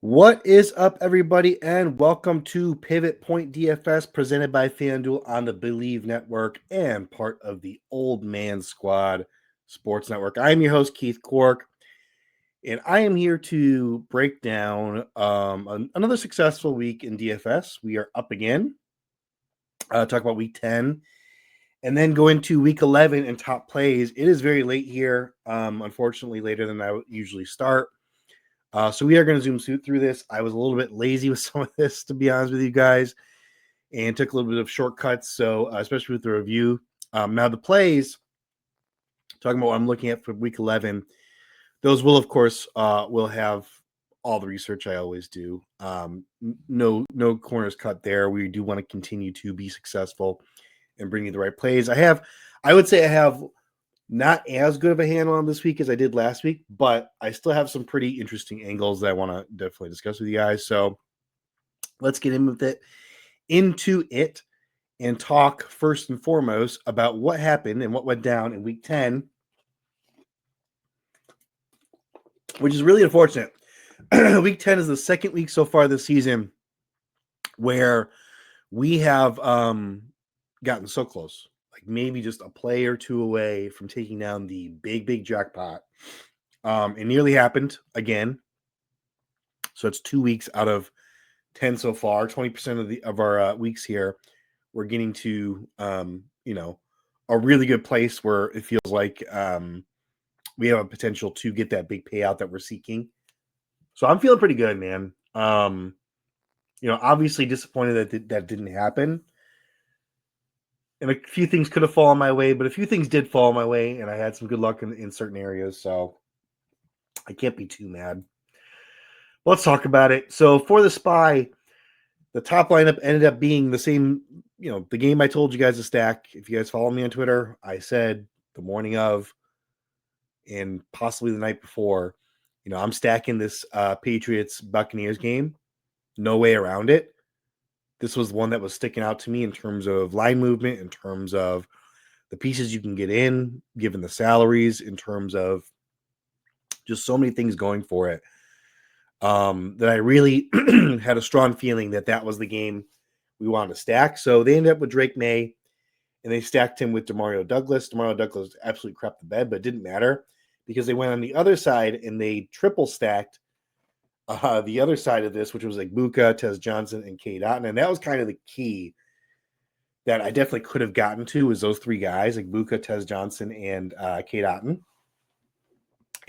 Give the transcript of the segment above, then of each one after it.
What is up, everybody, and welcome to Pivot Point DFS presented by FanDuel on the Believe Network and part of the Old Man Squad Sports Network. I am your host, Keith Cork, and I am here to break down another successful week in DFS. We are up again, talk about week 10, and then go into week 11 and top plays. It is very late here, unfortunately, later than I usually start. So we are going to zoom through this. I was a little bit lazy with some of this, to be honest with you guys, and took a little bit of shortcuts. So especially with the review. Now the plays, talking about what I'm looking at for week 11, those will, of course, will have all the research I always do. No corners cut there. We do want to continue to be successful and bring you the right plays. I would say I have not as good of a handle on this week as I did last week, but I still have some pretty interesting angles that I want to definitely discuss with you guys. So let's get into it and talk first and foremost about what happened and what went down in week 10, which is really unfortunate. Week 10 is the second week so far this season where we have gotten so close. Maybe just a play or two away from taking down the big jackpot. It nearly happened again. So it's 2 weeks out of 10 so far. 20% of our weeks here, we're getting to a really good place where it feels like we have a potential to get that big payout that we're seeking. So I'm feeling pretty good, man. Obviously disappointed that didn't happen. And a few things could have fallen my way, but a few things did fall my way, and I had some good luck in certain areas, so I can't be too mad. Let's talk about it. So for the SPY, the top lineup ended up being the same, the game I told you guys to stack. If you guys follow me on Twitter, I said the morning of and possibly the night before, I'm stacking this Patriots-Buccaneers game. No way around it. This was one that was sticking out to me in terms of line movement, in terms of the pieces you can get in, given the salaries, in terms of just so many things going for it, that I really had a strong feeling that was the game we wanted to stack. So they ended up with Drake May, and they stacked him with Demario Douglas. Demario Douglas absolutely crapped the bed, but it didn't matter because they went on the other side and they triple stacked the other side of this, which was like Buka, Tez Johnson, and Cade Otton. And that was kind of the key that I definitely could have gotten to, was those three guys, like Buka, Tez Johnson, and Cade Otton.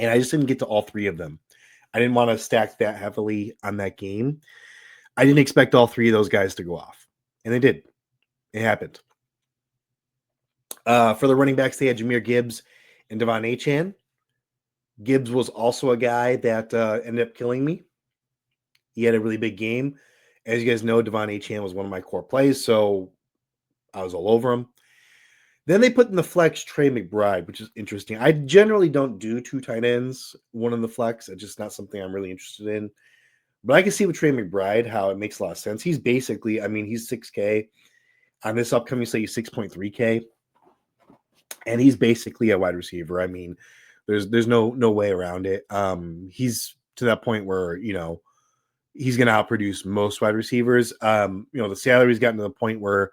And I just didn't get to all three of them. I didn't want to stack that heavily on that game. I didn't expect all three of those guys to go off. And they did. It happened. For the running backs, they had Jahmyr Gibbs and Devon Achane. Gibbs was also a guy that ended up killing me. He had a really big game. As you guys know, Devon Achane was one of my core plays, so I was all over him. Then they put in the flex Trey McBride, which is interesting. I generally don't do two tight ends, one in the flex. It's just not something I'm really interested in. But I can see with Trey McBride how it makes a lot of sense. He's basically, he's 6K. On this upcoming slate, he's 6.3K. And he's basically a wide receiver. There's no way around it. He's to that point where, he's going to outproduce most wide receivers. The salary's gotten to the point where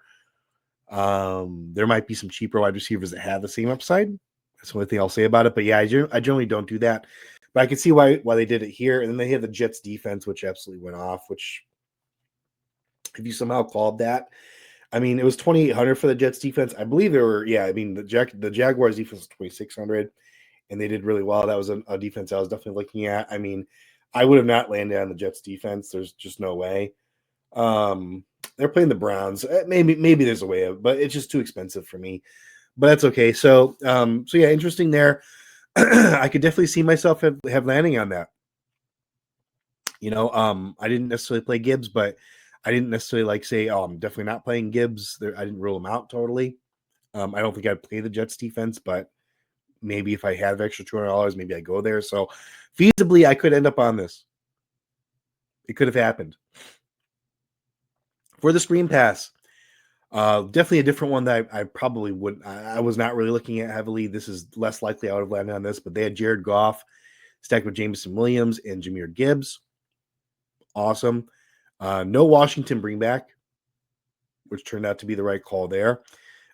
there might be some cheaper wide receivers that have the same upside. That's the only thing I'll say about it. But yeah, I generally don't do that. But I can see why they did it here. And then they had the Jets defense, which absolutely went off, which if you somehow called that, it was 2,800 for the Jets defense. I believe there were, the Jaguars defense was 2,600, and they did really well. That was a defense I was definitely looking at. I would have not landed on the Jets defense. There's just no way. They're playing the Browns. Maybe there's a way of, but it's just too expensive for me. But that's okay. So yeah, interesting there. I could definitely see myself have landing on that. I didn't necessarily play Gibbs, but I didn't necessarily say, oh, I'm definitely not playing Gibbs. I didn't rule him out totally. I don't think I'd play the Jets defense, but maybe if I have extra $200, maybe I go there. So feasibly, I could end up on this. It could have happened. For the Screen Pass, definitely a different one that I probably wouldn't. I was not really looking at heavily. This is less likely I would have landed on this, but they had Jared Goff stacked with Jameson Williams and Jahmyr Gibbs. awesome. No Washington bringback, which turned out to be the right call there.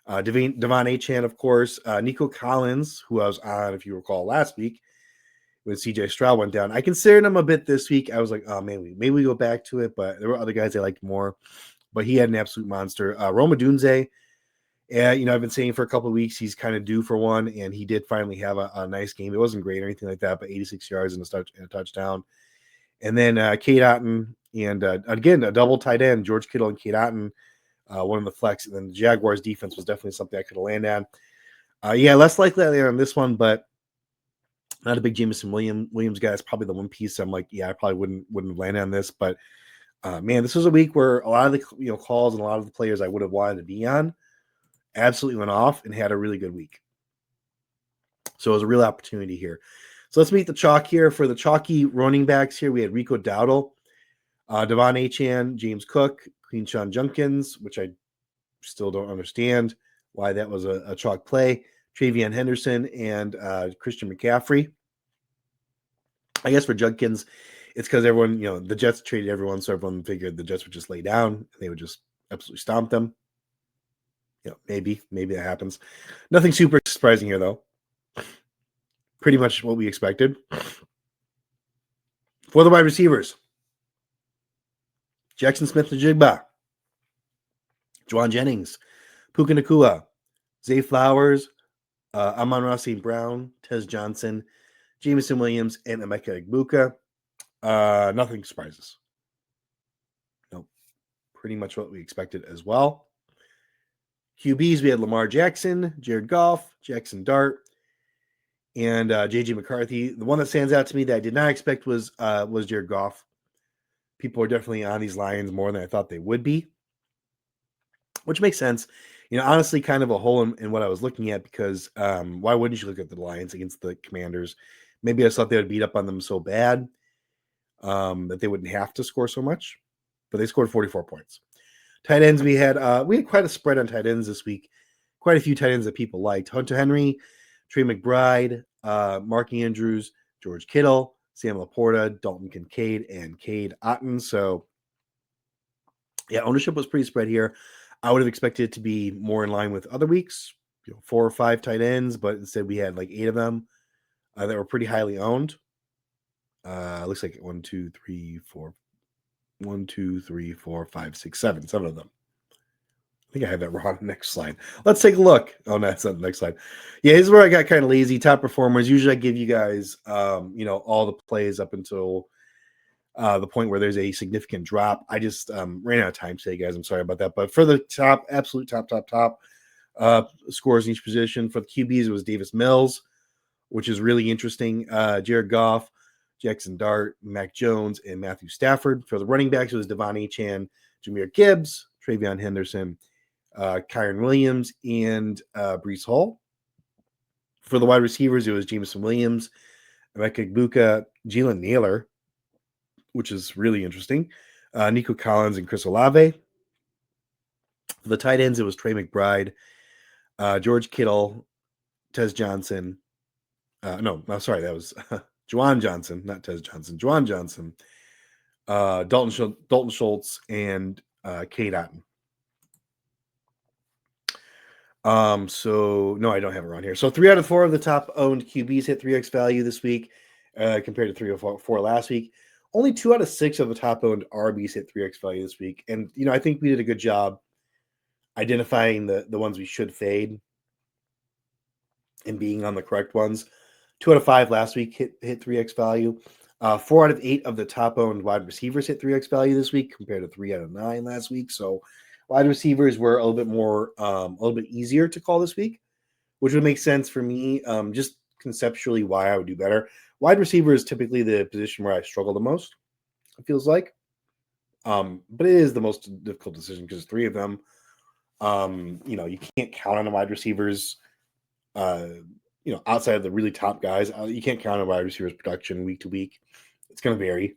Devon Achane, of course. Nico Collins, who I was on, if you recall, last week when CJ Stroud went down. I considered him a bit this week. I was like, oh, man, maybe we go back to it, but there were other guys I liked more. But he had an absolute monster. Roma Dunze, I've been saying for a couple of weeks he's kind of due for one, and he did finally have a nice game. It wasn't great or anything like that, but 86 yards and a touchdown. And then Cade Otton, and again, a double tight end, George Kittle and Cade Otton, one of the flex. And then the Jaguars defense was definitely something I could have landed on. Less likely I landed on this one, but not a big Jameson Williams guy. It's probably the one piece I'm like, I probably wouldn't land on this. But man, this was a week where a lot of the calls and a lot of the players I would have wanted to be on absolutely went off and had a really good week. So it was a real opportunity here. So let's meet the chalk here. For the chalky running backs here, we had Rico Dowdle, Devon Achane, James Cook, Quinshon Judkins, which I still don't understand why that was a chalk play, Travion Henderson, and Christian McCaffrey. I guess for Judkins, it's because everyone, the Jets traded everyone, so everyone figured the Jets would just lay down and they would just absolutely stomp them. Maybe that happens. Nothing super surprising here, though. Pretty much what we expected. For the wide receivers, Jackson Smith-Njigba, Juwan Jennings, Puka Nacua, Zay Flowers, Amon-Ra St. Brown, Tez Johnson, Jameson Williams, and Emeka Egbuka. Nothing surprises. Nope. Pretty much what we expected as well. QBs, we had Lamar Jackson, Jared Goff, Jackson Dart, and J.J. McCarthy. The one that stands out to me that I did not expect was Jared Goff. People are definitely on these Lions more than I thought they would be, which makes sense. Honestly, kind of a hole in what I was looking at, because why wouldn't you look at the Lions against the Commanders? Maybe I thought they would beat up on them so bad that they wouldn't have to score so much, but they scored 44 points. Tight ends, we had quite a spread on tight ends this week. Quite a few tight ends that people liked. Hunter Henry, Trey McBride, Mark Andrews, George Kittle, Sam Laporta, Dalton Kincaid, and Cade Otton. So, ownership was pretty spread here. I would have expected it to be more in line with other weeks, 4 or 5 tight ends, but instead we had like 8 of them that were pretty highly owned. Looks like 1, 2, 3, 4, 5, 6, 7. 7 of them. I think I have that wrong. Next slide. Let's take a look. Oh, no, that's not the next slide. This is where I got kind of lazy. Top performers. Usually I give you guys, all the plays up until the point where there's a significant drop. I just ran out of time today, guys. I'm sorry about that. But for the absolute top scores in each position, for the QBs, it was Davis Mills, which is really interesting. Jared Goff, Jackson Dart, Mac Jones, and Matthew Stafford. For the running backs, it was Devon Achane, Jahmyr Gibbs, Travion Henderson, Kyron Williams, and Breece Hall. For the wide receivers, it was Jameson Williams, Emeka Egbuka, Jalen Naylor, which is really interesting, Nico Collins, and Chris Olave. For the tight ends, it was Trey McBride, George Kittle, Tez Johnson. That was Juwan Johnson, not Tez Johnson. Juwan Johnson, Dalton Schultz, and Cade Otton. No, I don't have it around here. So 3 out of 4 of the top owned QBs hit 3x value this week, compared to 3 or 4 last week. Only 2 out of 6 of the top owned RBs hit 3x value this week. And, I think we did a good job identifying the ones we should fade and being on the correct ones. 2 out of 5 last week hit 3x value. 4 out of 8 of the top owned wide receivers hit 3x value this week compared to 3 out of 9 last week. So wide receivers were a little bit easier to call this week, which would make sense for me, just conceptually why I would do better. Wide receiver is typically the position where I struggle the most, it feels like. But it is the most difficult decision because 3 of them, you can't count on the wide receivers, outside of the really top guys. You can't count on wide receivers' production week to week. It's going to vary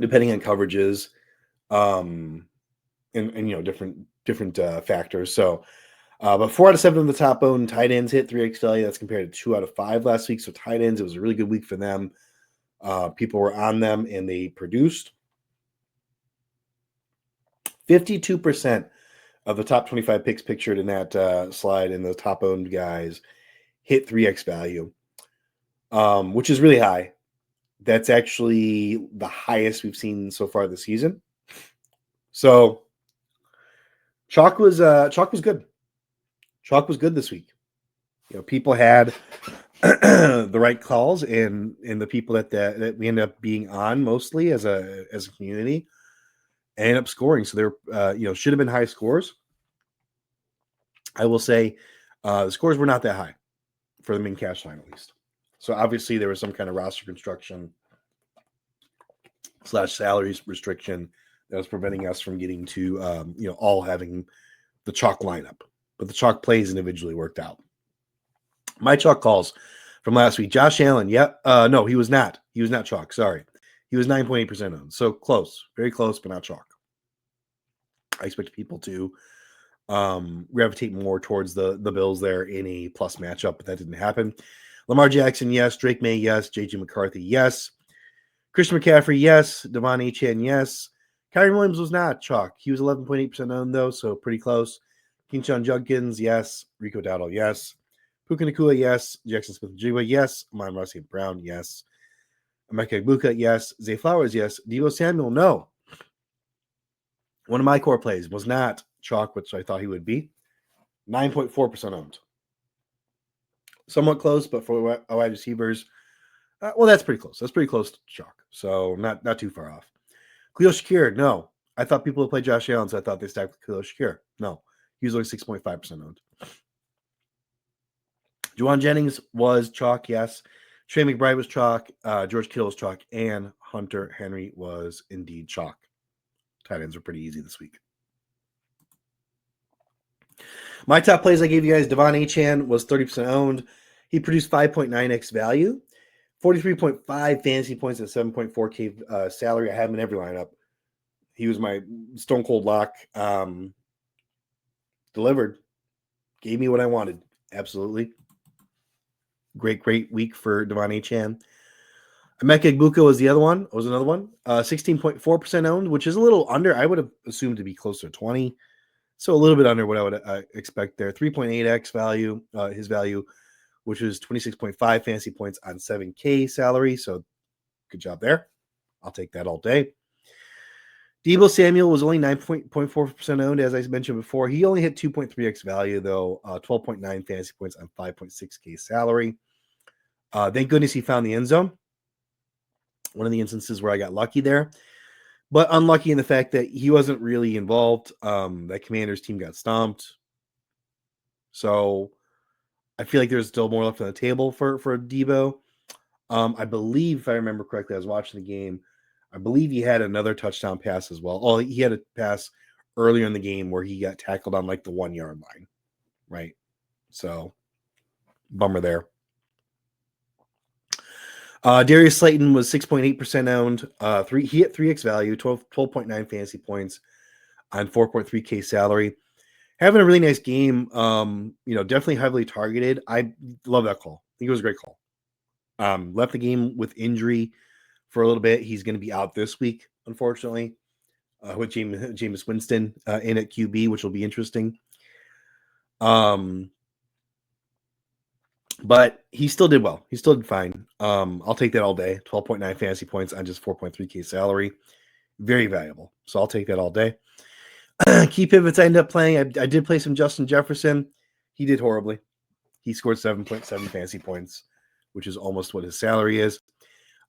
depending on coverages, and different factors. So, but 4 out of 7 of the top owned tight ends hit 3x value. That's compared to 2 out of 5 last week. So tight ends, it was a really good week for them. People were on them and they produced. 52% of the top 25 picks pictured in that slide in the top owned guys hit 3x value, which is really high. That's actually the highest we've seen so far this season. So chalk was good. Chalk was good this week. People had the right calls, and the people that we end up being on mostly as a community end up scoring. So there, should have been high scores. I will say the scores were not that high for the main cash line, at least. So obviously there was some kind of roster construction / salaries restriction that was preventing us from getting to all having the chalk lineup. But the chalk plays individually worked out. My chalk calls from last week. Josh Allen. Yep. No, he was not. He was not chalk. Sorry. He was 9.8% owned. So close. Very close, but not chalk. I expect people to gravitate more towards the Bills there in a plus matchup, but that didn't happen. Lamar Jackson, yes. Drake May, yes. J.J. McCarthy, yes. Christian McCaffrey, yes. Devon Achane, yes. Kyrie Williams was not chalk. He was 11.8% owned, though, so pretty close. Keyshawn Judkins, yes. Rico Dowdle, yes. Puka Nacua, yes. Jackson Smith-Njigba, yes. Amon-Ra St. Brown, yes. Emeka Egbuka, yes. Zay Flowers, yes. Deebo Samuel, no. One of my core plays was not chalk, which I thought he would be. 9.4% owned. Somewhat close, but for wide receivers, that's pretty close. That's pretty close to chalk. So not too far off. Khalil Shakir, no. I thought people would play Josh Allen, so I thought they stacked with Khalil Shakir. No. He was only 6.5% owned. Juwan Jennings was chalk, yes. Trey McBride was chalk. George Kittle was chalk. And Hunter Henry was indeed chalk. Tight ends were pretty easy this week. My top plays I gave you guys, Devon Achane was 30% owned. He produced 5.9x value, 43.5 fantasy points, and 7.4K salary. I have him in every lineup. He was my stone cold lock. Delivered. Gave me what I wanted. Absolutely. Great week for Devon Achane. Emeka Egbuka was another one. 16.4% owned, which is a little under. I would have assumed to be closer to 20. So a little bit under what I would expect there. 3.8x value, his value, which is 26.5 fantasy points on 7K salary. So good job there. I'll take that all day. Deebo Samuel was only 9.4% owned, as I mentioned before. He only hit 2.3x value, though, 12.9 fantasy points on 5.6K salary. Thank goodness he found the end zone. One of the instances where I got lucky there, but unlucky in the fact that he wasn't really involved. That Commanders team got stomped. So I feel like there's still more left on the table for Deebo. I believe, if I remember correctly, I was watching the game. I believe he had another touchdown pass as well. Oh, he had a pass earlier in the game where he got tackled on like the 1 yard line. Right. So bummer there. Darius Slayton was 6.8% owned. He hit 3x value, 12.9 fantasy points on 4.3K salary. Having a really nice game. Definitely heavily targeted. I love that call. I think it was a great call. Left the game with injury for a little bit. He's going to be out this week, unfortunately, with Jameis Winston in at QB, which will be interesting. But he still did well. He still did fine. I'll take that all day. 12.9 fantasy points on just 4.3K salary. Very valuable. So I'll take that all day. Key pivots I ended up playing. I did play some Justin Jefferson. He did horribly. He scored 7.7 fantasy points, which is almost what his salary is.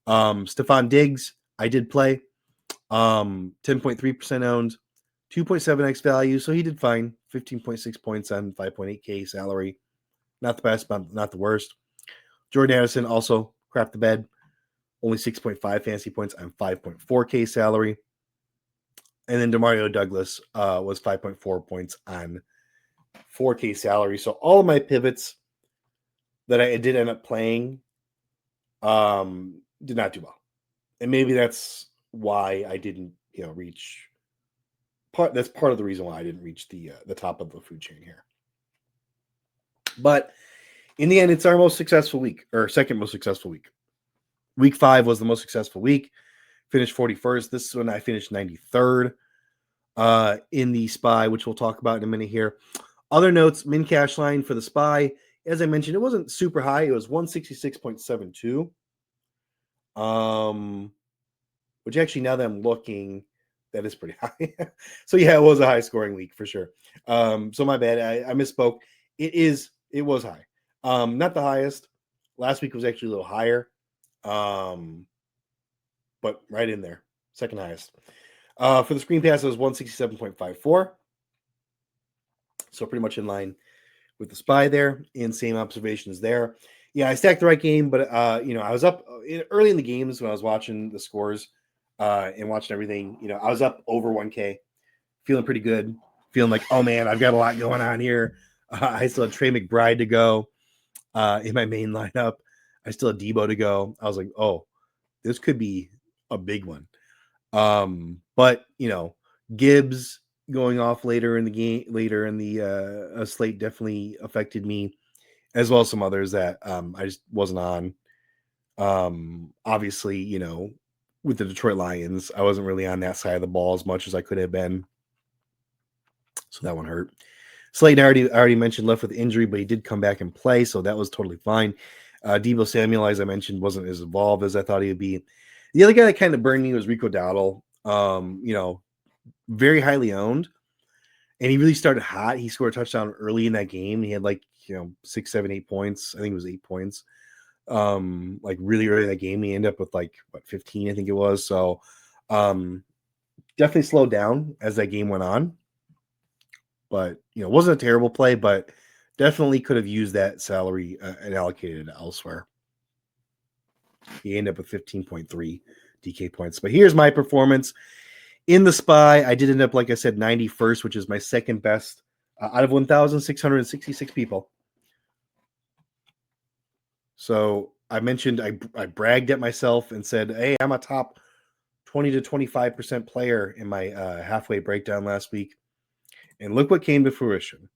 Stephon Diggs, I did play. 10.3% owned. 2.7x value. So he did fine. 15.6 points on 5.8K salary. Not the best, but not the worst. Jordan Addison also crapped the bed. Only 6.5 fantasy points on 5.4K salary. And then Demario Douglas was 5.4 points on 4K salary. So all of my pivots that I did end up playing did not do well. And maybe that's why I didn't, reach that's part of the reason why I didn't reach the top of the food chain here. But in the end, it's our most successful week, or second most successful week. Week 5 was the most successful week. Finished 41st. This is when I finished 93rd in the SPY, which we'll talk about in a minute here. Other notes, min cash line for the SPY. As I mentioned, it wasn't super high. It was 166.72. Which actually, now that I'm looking, that is pretty high. So yeah, it was a high scoring week for sure. So my bad. I misspoke. It was high. Not the highest. Last week was actually a little higher. But right in there. Second highest. For the screen pass, it was 167.54. So pretty much in line with the SPY there, and same observations there. Yeah, I stacked the right game, but I was up early in the games when I was watching the scores and watching everything. I was up over 1K, feeling pretty good, feeling like, oh man, I've got a lot going on here. I still had Trey McBride to go in my main lineup. I still had Debo to go. I was like, oh, this could be a big one. But Gibbs going off later in the slate definitely affected me, as well as some others that I just wasn't on. Obviously, with the Detroit Lions, I wasn't really on that side of the ball as much as I could have been, so that one hurt. Slayton, I already mentioned, left with injury, but he did come back and play, so that was totally fine. Debo Samuel, as I mentioned, wasn't as involved as I thought he would be. The other guy that kind of burned me was Rico Dowdle. Very highly owned, and he really started hot. He scored a touchdown early in that game. He had 6, 7, 8 points. I think it was 8 points. Really early in that game. He ended up with 15, I think it was. So definitely slowed down as that game went on. But it wasn't a terrible play, but definitely could have used that salary and allocated it elsewhere. He ended up with 15.3 DK points. But here's my performance. In the SPY, I did end up, like I said, 91st, which is my second best out of 1,666 people. So I mentioned I bragged at myself and said, hey, I'm a top 20 to 25% player in my halfway breakdown last week. And look what came to fruition,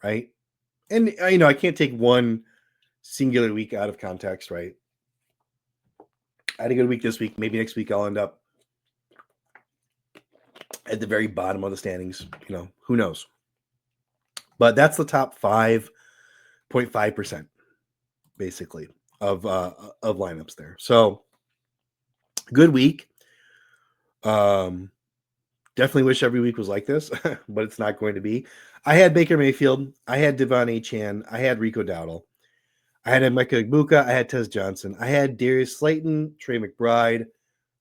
right? And, I can't take one singular week out of context, right? I had a good week this week. Maybe next week I'll end up at the very bottom of the standings. Who knows? But that's the top 5.5%, basically, of lineups there. So good week. Definitely wish every week was like this, but it's not going to be. I had Baker Mayfield. I had Devon Achane. I had Rico Dowdle. I had Emeka Egbuka. I had Tez Johnson. I had Darius Slayton, Trey McBride,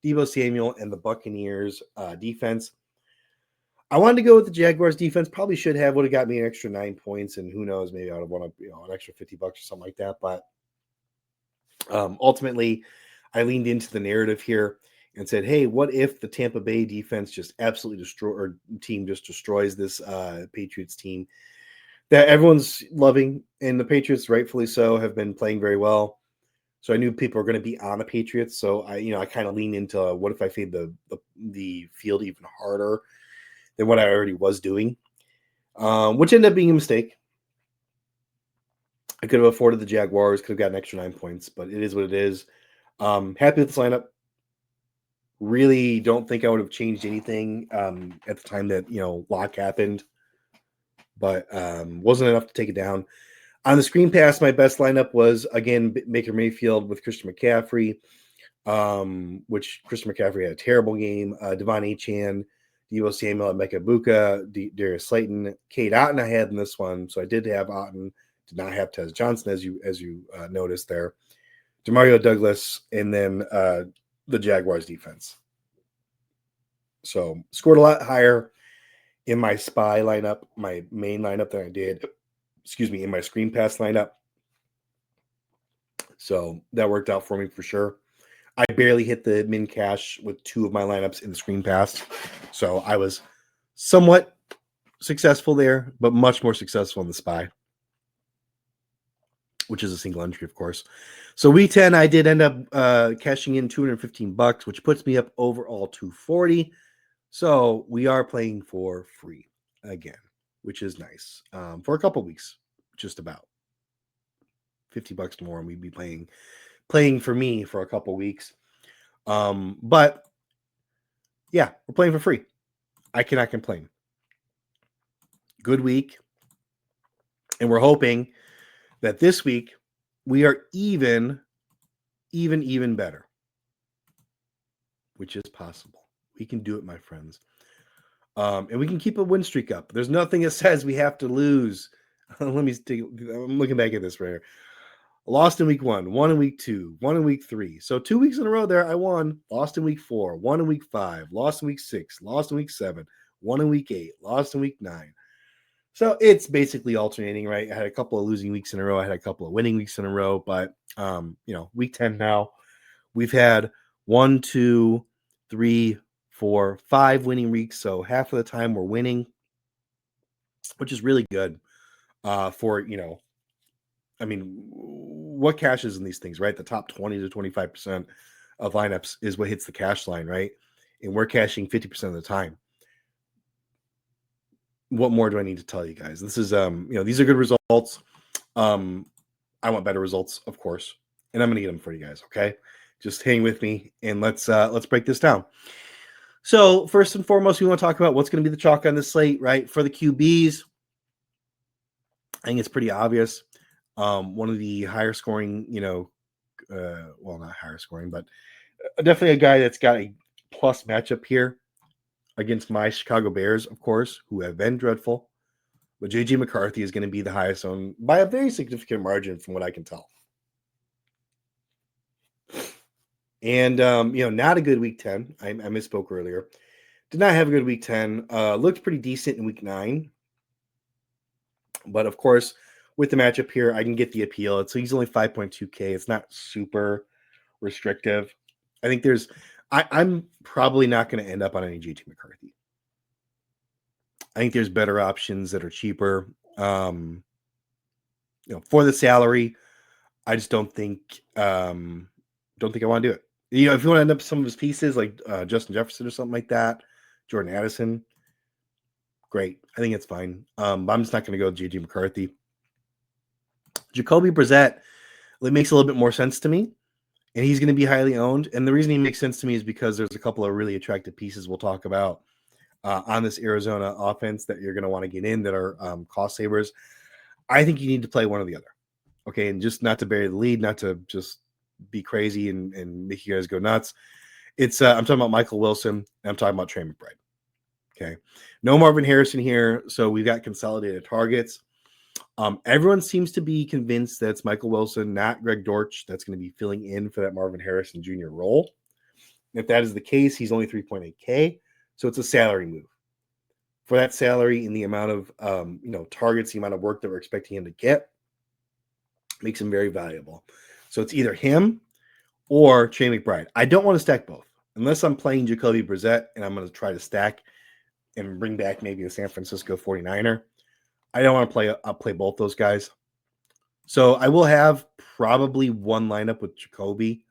Debo Samuel, and the Buccaneers defense. I wanted to go with the Jaguars defense. Probably would have got me an extra 9 points, and who knows, maybe I would have won an extra $50 or something like that. But ultimately, I leaned into the narrative here and said, hey, what if the Tampa Bay defense just absolutely destroys this Patriots team that everyone's loving, and the Patriots, rightfully so, have been playing very well. So I knew people were going to be on the Patriots. So I kind of leaned into what if I fade the field even harder than what I already was doing, which ended up being a mistake. I could have afforded the Jaguars, could have got an extra 9 points, but it is what it is. Happy with this lineup. Really don't think I would have changed anything at the time that, lock happened, but wasn't enough to take it down. On the screen pass, my best lineup was, again, Baker Mayfield with Christian McCaffrey, which Christian McCaffrey had a terrible game. Devon Achane, Debo Samuel, Emeka Egbuka, Darius Slayton, Cade Otton I had in this one. So I did have Otton, did not have Tez Johnson, as you noticed there. Demario Douglas, and then the Jaguars defense. So scored a lot higher in my SPY lineup, my main lineup, than I did, in my screen pass lineup. So that worked out for me for sure. I barely hit the min cash with 2 of my lineups in the screen pass. So I was somewhat successful there, but much more successful in the SPY, which is a single entry, of course. So week 10, I did end up cashing in $215, which puts me up overall $240. So we are playing for free again, which is nice for a couple weeks, just about $50 more, and we'd be playing playing for me for a couple weeks. But yeah, we're playing for free. I cannot complain. Good week. And we're hoping that this week we are even better, which is possible. We can do it, my friends. And we can keep a win streak up. There's nothing that says we have to lose. I'm looking back at this right here. Lost in week 1, won in week 2, won in week 3. So 2 weeks in a row there, I won. Lost in week 4, won in week 5, lost in week 6, lost in week 7, won in week 8, lost in week 9. So it's basically alternating, right? I had a couple of losing weeks in a row. I had a couple of winning weeks in a row. But, week 10 now, we've had 1, 2, 3, 4, 5 winning weeks. So half of the time we're winning, which is really good for, what cashes in these things, right? The top 20 to 25% of lineups is what hits the cash line, right? And we're cashing 50% of the time. What more do I need to tell you guys? This is, these are good results. I want better results, of course, and I'm going to get them for you guys. Okay, just hang with me and let's break this down. So first and foremost, we want to talk about what's going to be the chalk on the slate, right? For the QBs, I think it's pretty obvious. One of the higher scoring, well, not higher scoring, but definitely a guy that's got a plus matchup here against my Chicago Bears, of course, who have been dreadful. But J.J. McCarthy is going to be the highest owned by a very significant margin from what I can tell. And, not a good week 10. I misspoke earlier. Did not have a good week 10. Looked pretty decent in week 9. But, of course, with the matchup here, I can get the appeal. So he's only 5.2K. It's not super restrictive. I think I'm probably not going to end up on any J.J. McCarthy. I think there's better options that are cheaper. For the salary, I just don't think I want to do it. If you want to end up some of his pieces like Justin Jefferson or something like that, Jordan Addison, great. I think it's fine. But I'm just not going to go with J.J. McCarthy. Jacoby Brissett, it makes a little bit more sense to me, and he's going to be highly owned. And the reason he makes sense to me is because there's a couple of really attractive pieces we'll talk about on this Arizona offense that you're going to want to get in that are cost savers. I think you need to play one or the other. Okay, and just not to bury the lead, not to just be crazy and make you guys go nuts. It's I'm talking about Michael Wilson, and I'm talking about Trey McBride. Okay, no Marvin Harrison here, so we've got consolidated targets. Everyone seems to be convinced that it's Michael Wilson, not Greg Dortch, that's going to be filling in for that Marvin Harrison Jr. role. If that is the case, he's only 3.8K, so it's a salary move. For that salary and the amount of targets, the amount of work that we're expecting him to get, makes him very valuable. So it's either him or Trey McBride. I don't want to stack both. Unless I'm playing Jacoby Brissett and I'm going to try to stack and bring back maybe a San Francisco 49er. I don't want to play both those guys. So I will have probably one lineup with Jacoby.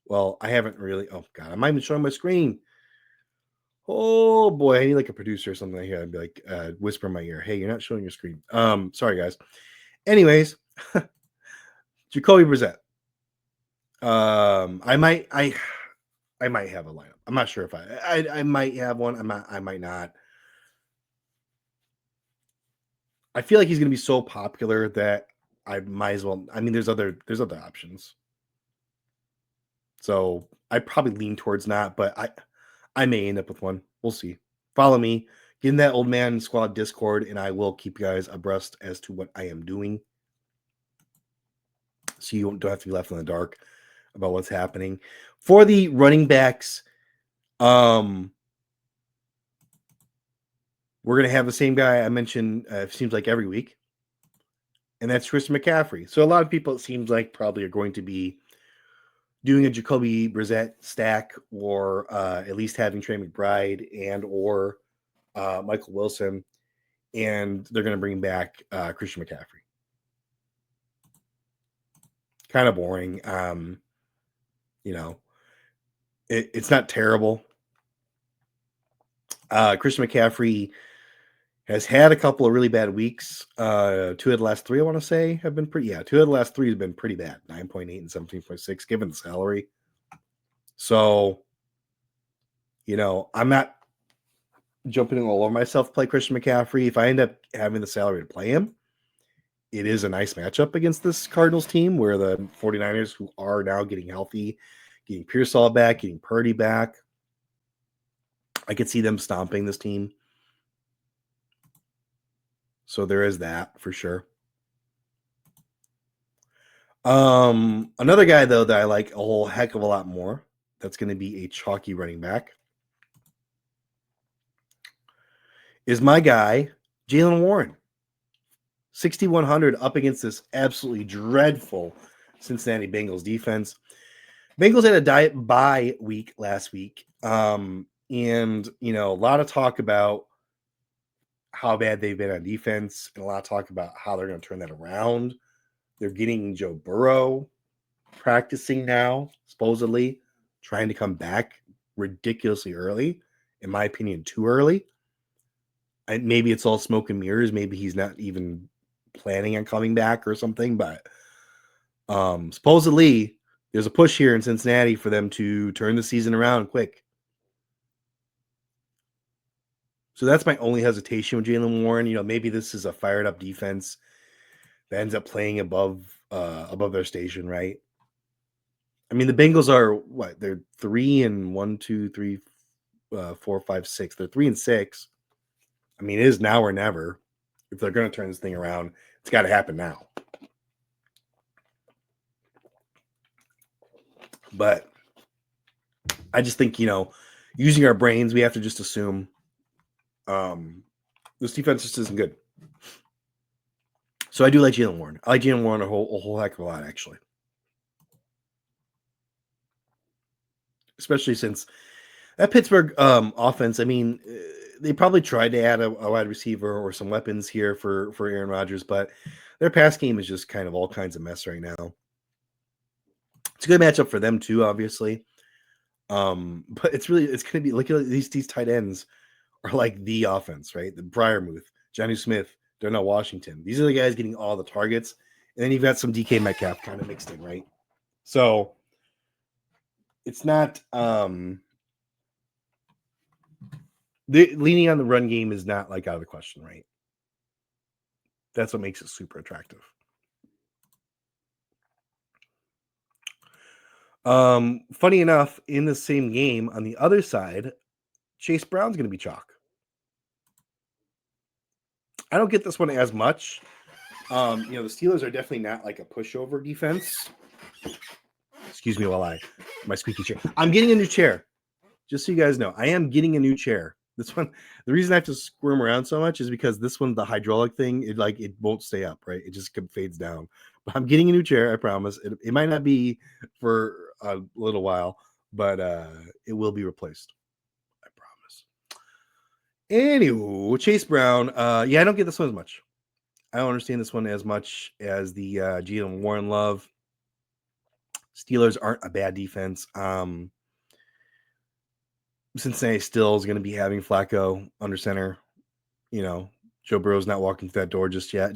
Well, I haven't really. Oh, God. I'm not even showing my screen. Oh, boy. I need like a producer or something like that. I'd be like, whisper in my ear. Hey, you're not showing your screen. Sorry, guys. Anyways, Jacoby Brissett. I might have a lineup. I'm not sure if I might have one. I might not. I feel like he's going to be so popular that I might as well. I mean, there's other options. So I probably lean towards not, but I may end up with one. We'll see. Follow me. Get in that old man squad Discord, and I will keep you guys abreast as to what I am doing. So you don't have to be left in the dark about what's happening. For the running backs, we're going to have the same guy I mentioned, it seems like every week, and that's Christian McCaffrey. So a lot of people, it seems like, probably are going to be doing a Jacoby Brissett stack or at least having Trey McBride and or Michael Wilson, and they're going to bring back Christian McCaffrey. Kind of boring. It's not terrible. Christian McCaffrey has had a couple of really bad weeks. 2 of the last 3, I want to say, have been pretty. Yeah, 2 of the last 3 have been pretty bad. 9.8 and 17.6, given the salary. So, I'm not jumping all over myself to play Christian McCaffrey. If I end up having the salary to play him, it is a nice matchup against this Cardinals team where the 49ers, who are now getting healthy, getting Pearsall back, getting Purdy back. I could see them stomping this team. So there is that for sure. Another guy, though, that I like a whole heck of a lot more, that's going to be a chalky running back, is my guy, Jaylen Warren. 6,100 up against this absolutely dreadful Cincinnati Bengals defense. Bengals had a bye week last week. And, a lot of talk about how bad they've been on defense and a lot of talk about how they're going to turn that around. They're getting Joe Burrow practicing now, supposedly trying to come back ridiculously early. In my opinion, too early. And maybe it's all smoke and mirrors. Maybe he's not even planning on coming back or something. But supposedly there's a push here in Cincinnati for them to turn the season around quick. So that's my only hesitation with Jaylen Warren. Maybe this is a fired up defense that ends up playing above their station, right? I mean, the Bengals are what? They're 3-1, 2, 3, 4, 5, 6. They're 3-6. I mean, it is now or never. If they're going to turn this thing around, it's got to happen now. But I just think, using our brains, we have to just assume this defense just isn't good. So I do like Jaylen Warren. I like Jaylen Warren a whole heck of a lot, actually. Especially since that Pittsburgh offense, I mean, they probably tried to add a wide receiver or some weapons here for Aaron Rodgers, but their pass game is just kind of all kinds of mess right now. It's a good matchup for them too, obviously. But it's going to be, look at these tight ends are like the offense, right? The Breiermuth, Jonnu Smith, Darnell Washington. These are the guys getting all the targets. And then you've got some DK Metcalf kind of mixed in, right? So it's not the leaning on the run game is not like out of the question, right? That's what makes it super attractive. Funny enough, in the same game on the other side, Chase Brown's going to be chalk. I don't get this one as much. The Steelers are definitely not like a pushover defense. Excuse me while my squeaky chair. I'm getting a new chair. Just so you guys know, I am getting a new chair. This one, the reason I have to squirm around so much is because this one, the hydraulic thing, it won't stay up, right? It just fades down. But I'm getting a new chair, I promise. It might not be for a little while, but it will be replaced. I promise. Anywho, Chase Brown. Yeah, I don't get this one as much. I don't understand this one as much as the Jaylen Warren love. Steelers aren't a bad defense. Cincinnati still is going to be having Flacco under center. Joe Burrow's not walking through that door just yet.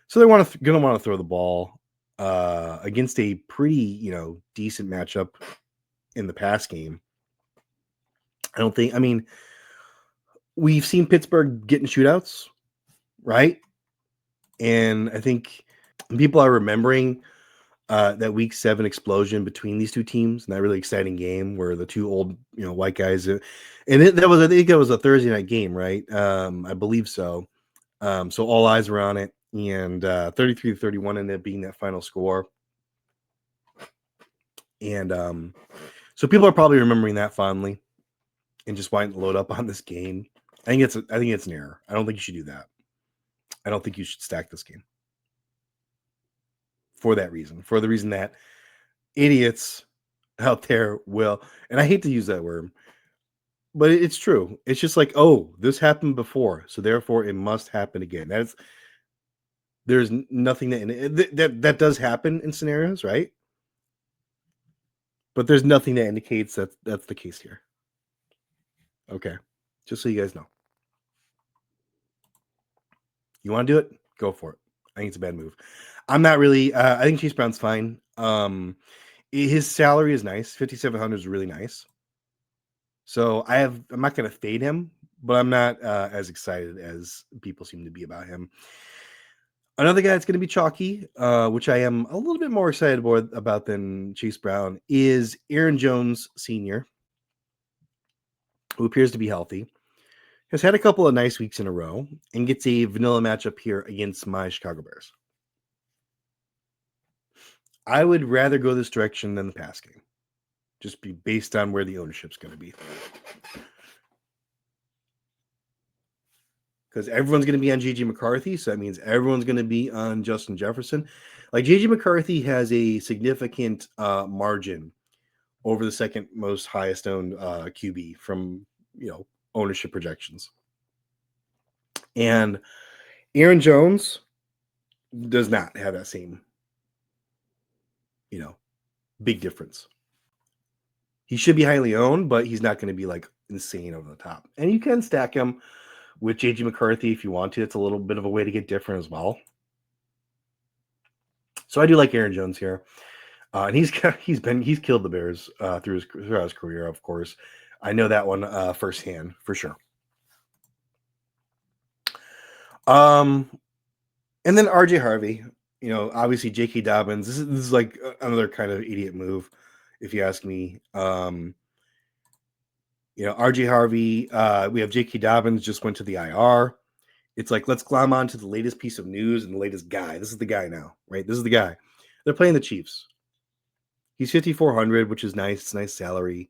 So they're going to want to throw the ball against a pretty, decent matchup in the pass game. We've seen Pittsburgh getting shootouts, right? And I think people are remembering that week 7 explosion between these two teams and that really exciting game where the two old, white guys, I think it was a Thursday night game, right? I believe so. So all eyes were on it, and 33-31 ended up being that final score. And so people are probably remembering that fondly and just wanting to load up on this game. I think it's an error. I don't think you should do that. I don't think you should stack this game for that reason. For the reason that idiots out there will, and I hate to use that word, but it's true. It's just like, oh, this happened before, so therefore it must happen again. There's nothing that does happen in scenarios, right? But there's nothing that indicates that's the case here. Okay, just so you guys know. You want to do it? Go for it. I think it's a bad move. I'm not really. I think Chase Brown's fine. His salary is nice. 5,700 is really nice. So I'm not going to fade him, but I'm not as excited as people seem to be about him. Another guy that's going to be chalky, which I am a little bit more excited about than Chase Brown, is Aaron Jones Sr., who appears to be healthy, has had a couple of nice weeks in a row, and gets a vanilla matchup here against my Chicago Bears. I would rather go this direction than the pass game, just be based on where the ownership's going to be. Because everyone's going to be on J.J. McCarthy, so that means everyone's going to be on Justin Jefferson. Like, J.J. McCarthy has a significant margin over the second most highest owned QB from, ownership projections. And Aaron Jones does not have that same, big difference. He should be highly owned, but he's not going to be like insane over the top. And you can stack him with J.J. McCarthy if you want to. It's a little bit of a way to get different as well. So I do like Aaron Jones here. And he's killed the Bears throughout his career, of course. I know that one firsthand for sure. And then RJ Harvey, obviously J.K. Dobbins. This is like another kind of idiot move, if you ask me. RJ Harvey. We have J.K. Dobbins just went to the IR. It's like, let's glom on to the latest piece of news and the latest guy. This is the guy now, right? This is the guy. They're playing the Chiefs. He's 5,400, which is nice. It's a nice salary.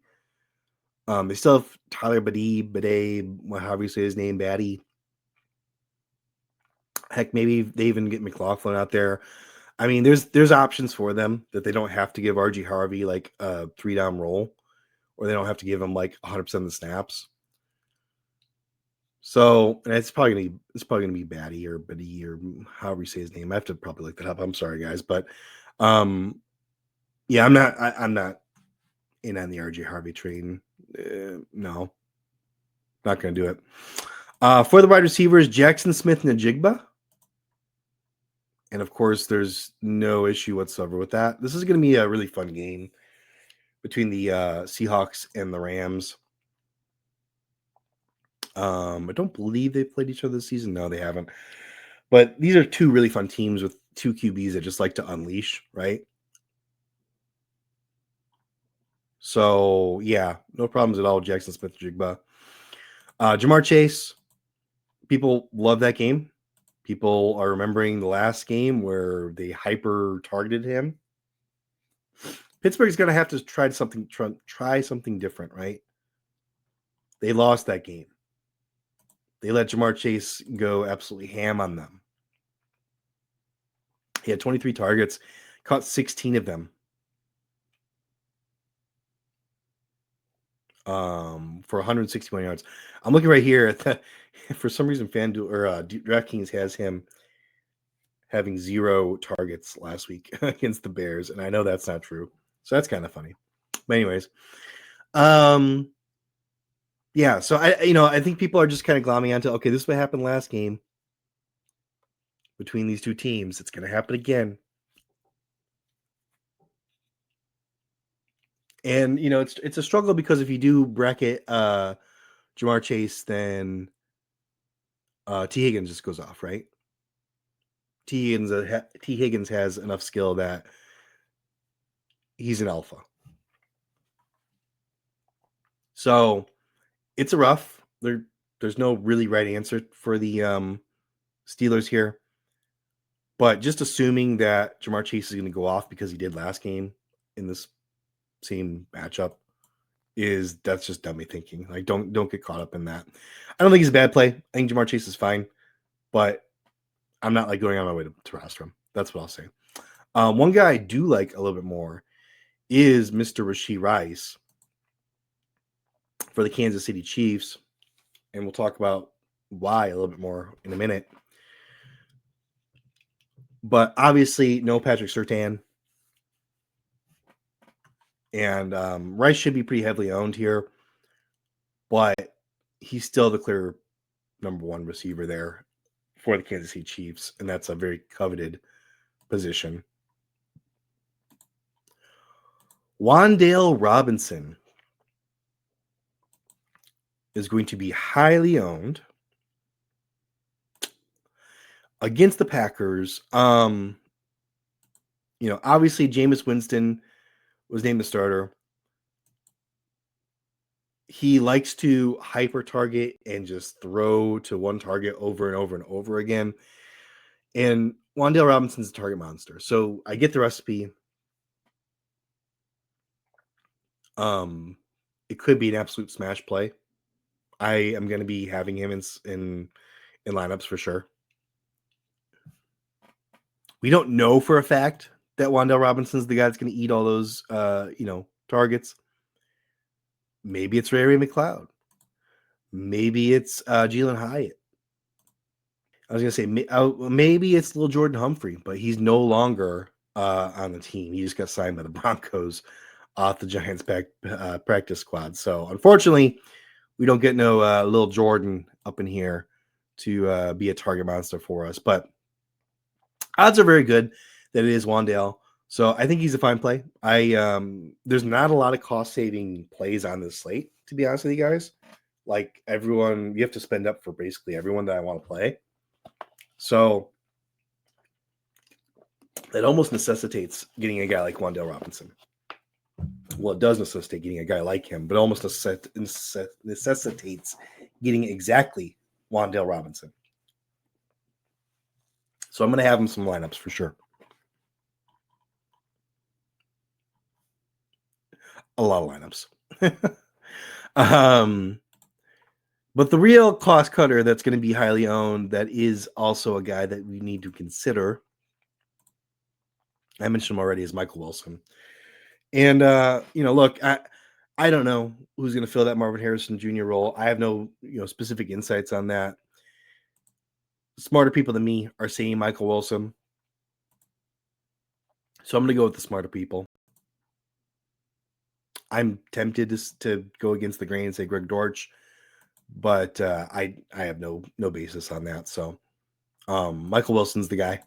They still have Tyler Bade, however you say his name, Batty. Heck, maybe they even get McLaughlin out there. I mean, there's options for them that they don't have to give RG Harvey like a 3-down role, or they don't have to give him like 100% of the snaps. So, and it's probably gonna be Batty or however you say his name. I have to probably look that up. I'm sorry, guys, but yeah, I'm not in on the RJ Harvey train. No, not gonna do it. For the wide receivers, Jackson Smith and Njigba. And of course, there's no issue whatsoever with that. This is going to be a really fun game between the Seahawks and the Rams. I don't believe they've played each other this season. No, they haven't. But these are two really fun teams with two QBs that just like to unleash, right? So, yeah, no problems at all. Jackson Smith, Jigba. Jamar Chase, people love that game. People are remembering the last game where they hyper targeted him. Pittsburgh's going to have to try something different, right? They lost that game. They let Jamar Chase go absolutely ham on them. He had 23 targets, caught 16 of them. For 161 yards. I'm looking right here. For some reason, FanDuel or DraftKings has him having 0 targets last week against the Bears, and I know that's not true. So that's kind of funny. But anyways, yeah. So I think people are just kind of glomming onto, okay, this is what happened last game between these two teams. It's going to happen again. And it's a struggle because if you do bracket Jamar Chase, then T. Higgins just goes off, right? T. Higgins has enough skill that he's an alpha. So it's a rough. There's no really right answer for the Steelers here. But just assuming that Jamar Chase is going to go off because he did last game in this same matchup that's just dummy thinking. Like, don't get caught up in that. I don't think he's a bad play. I think Jamar Chase is fine, but I'm not like going on my way to roster him. That's what I'll say. One guy I do like a little bit more is Mr. Rashee Rice for the Kansas City Chiefs, and we'll talk about why a little bit more in a minute. But obviously, no Patrick Surtain. And Rice should be pretty heavily owned here, but he's still the clear number one receiver there for the Kansas City Chiefs, and that's a very coveted position. Wan'Dale Robinson is going to be highly owned against the Packers. Obviously Jameis Winston was named the starter. He likes to hyper target and just throw to one target over and over and over again. And Wan'Dale Robinson's a target monster. So I get the recipe. It could be an absolute smash play. I am going to be having him in lineups for sure. We don't know for a fact that Wan'Dale Robinson's the guy that's going to eat all those targets. Maybe it's Ray McLeod. Maybe it's Jalen Hyatt. I was going to say maybe it's little Jordan Humphrey, but he's no longer on the team. He just got signed by the Broncos off the Giants practice squad. So unfortunately, we don't get no little Jordan up in here to be a target monster for us. But odds are very good that it is Wan'Dale. So I think he's a fine play. There's not a lot of cost-saving plays on this slate, to be honest with you guys. Like everyone, you have to spend up for basically everyone that I want to play. So it almost necessitates getting a guy like Wan'Dale Robinson. Well, it does necessitate getting a guy like him, but almost necessitates getting exactly Wan'Dale Robinson. So I'm going to have him some lineups for sure. A lot of lineups. But the real cost cutter that's going to be highly owned, that is also a guy that we need to consider. I mentioned him already, is Michael Wilson. And, look, I don't know who's going to fill that Marvin Harrison Jr. role. I have no, specific insights on that. Smarter people than me are saying Michael Wilson. So I'm going to go with the smarter people. I'm tempted to go against the grain and say Greg Dortch, but I have no basis on that. So Michael Wilson's the guy.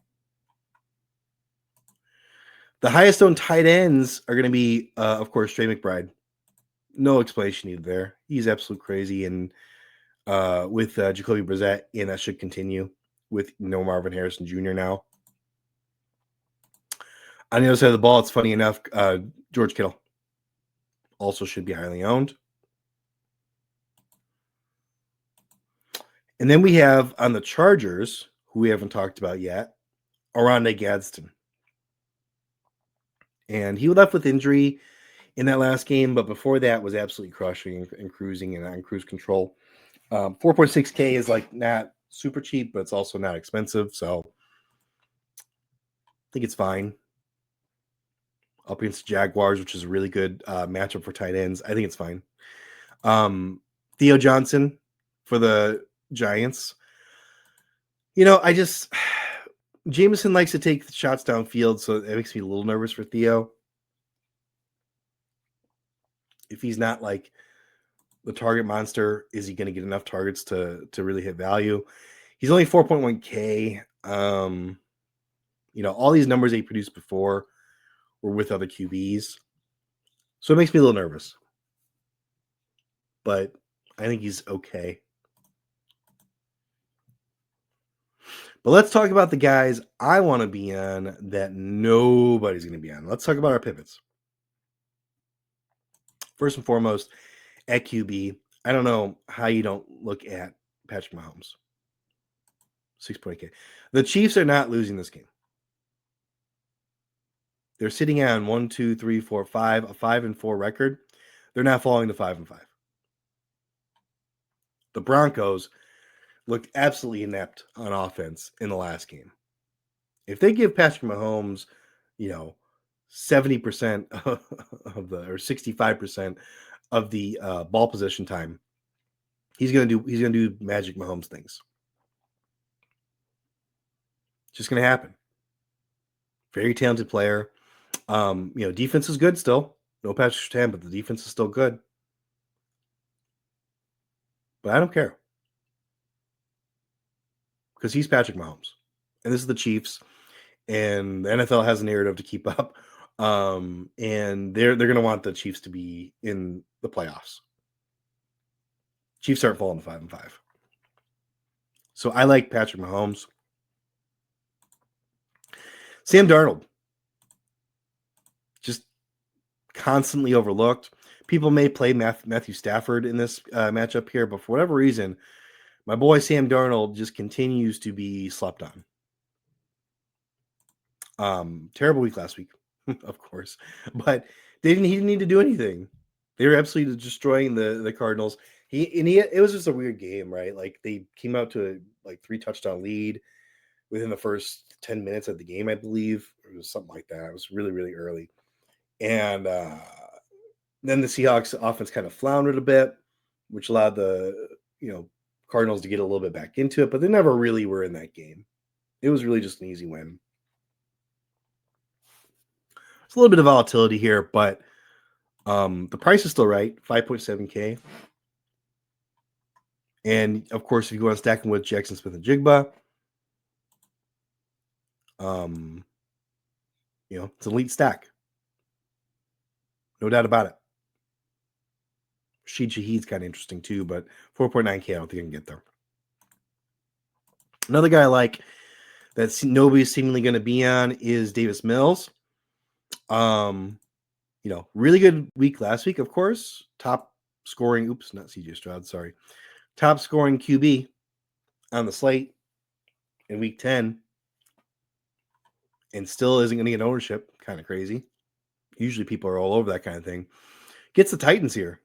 The highest owned tight ends are going to be, of course, Trey McBride. No explanation needed there. He's absolute crazy, and with Jacoby Brissett, and that should continue with no Marvin Harrison Jr. now. On the other side of the ball, it's funny enough, George Kittle also should be highly owned. And then we have on the Chargers, who we haven't talked about yet, Oronde Gadsden. And he left with injury in that last game, but before that was absolutely crushing and cruising and on cruise control. 4.6K is like not super cheap, but it's also not expensive. So I think it's fine. Up against the Jaguars, which is a really good matchup for tight ends. I think it's fine. Theo Johnson for the Giants. Jameson likes to take shots downfield, so it makes me a little nervous for Theo. If he's not like the target monster, is he going to get enough targets to really hit value? He's only 4.1K. All these numbers that he produced before were with other QBs. So it makes me a little nervous. But I think he's okay. But let's talk about the guys I want to be on that nobody's going to be on. Let's talk about our pivots. First and foremost, at QB, I don't know how you don't look at Patrick Mahomes. 6.8K. The Chiefs are not losing this game. They're sitting on 1, 2, 3, 4, 5, a 5-4 record. They're not falling to 5-5. The Broncos looked absolutely inept on offense in the last game. If they give Patrick Mahomes, 70% of the, or 65% of the ball possession time, he's gonna do Magic Mahomes things. It's just gonna happen. Very talented player. Defense is good still. No Patrick Surtain, but the defense is still good. But I don't care. because he's Patrick Mahomes, and this is the Chiefs, and the NFL has a narrative to keep up, and they're going to want the Chiefs to be in the playoffs. Chiefs aren't falling to 5-5, so I like Patrick Mahomes. Sam Darnold, just constantly overlooked. People may play Matthew Stafford in this matchup here, but for whatever reason, my boy Sam Darnold just continues to be slept on. Terrible week last week, of course, but he didn't need to do anything. They were absolutely destroying the Cardinals. It was just a weird game, right? Like they came out to a 3-touchdown lead within the first 10 minutes of the game, I believe. It was something like that. It was really, really early. And then the Seahawks offense kind of floundered a bit, which allowed the Cardinals to get a little bit back into it, but they never really were in that game. It was really just an easy win. It's a little bit of volatility here, but the price is still right, 5.7K. And of course, if you want to stack them with Jackson Smith and Jigba, it's an elite stack. No doubt about it. Rashid Shaheed's kind of interesting too, but 4.9K, I don't think I can get there. Another guy I like that nobody's seemingly going to be on is Davis Mills. Really good week last week, of course. Top scoring, not CJ Stroud, sorry. Top scoring QB on the slate in week 10. And still isn't going to get ownership. Kind of crazy. Usually people are all over that kind of thing. Gets the Titans here.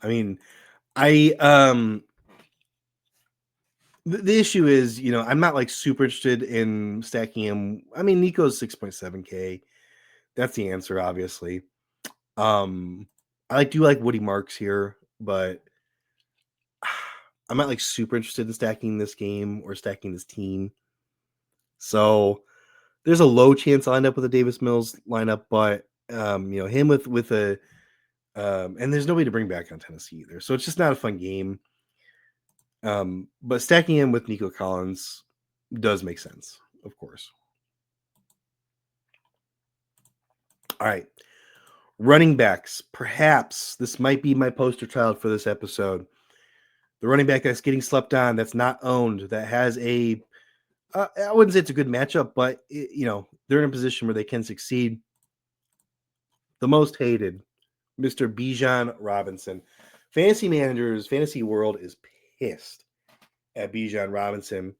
I mean, the issue is, I'm not like super interested in stacking him. I mean, Nico's 6.7K. That's the answer, obviously. I do like Woody Marks here, but I'm not like super interested in stacking this game or stacking this team. So there's a low chance I'll end up with a Davis Mills lineup, but him with a and there's nobody to bring back on Tennessee either. So it's just not a fun game. But stacking him with Nico Collins does make sense, of course. All right. Running backs. Perhaps this might be my poster child for this episode. The running back that's getting slept on, that's not owned, that has I wouldn't say it's a good matchup, but they're in a position where they can succeed. The most hated, Mr. Bijan Robinson. Fantasy managers, fantasy world is pissed at Bijan Robinson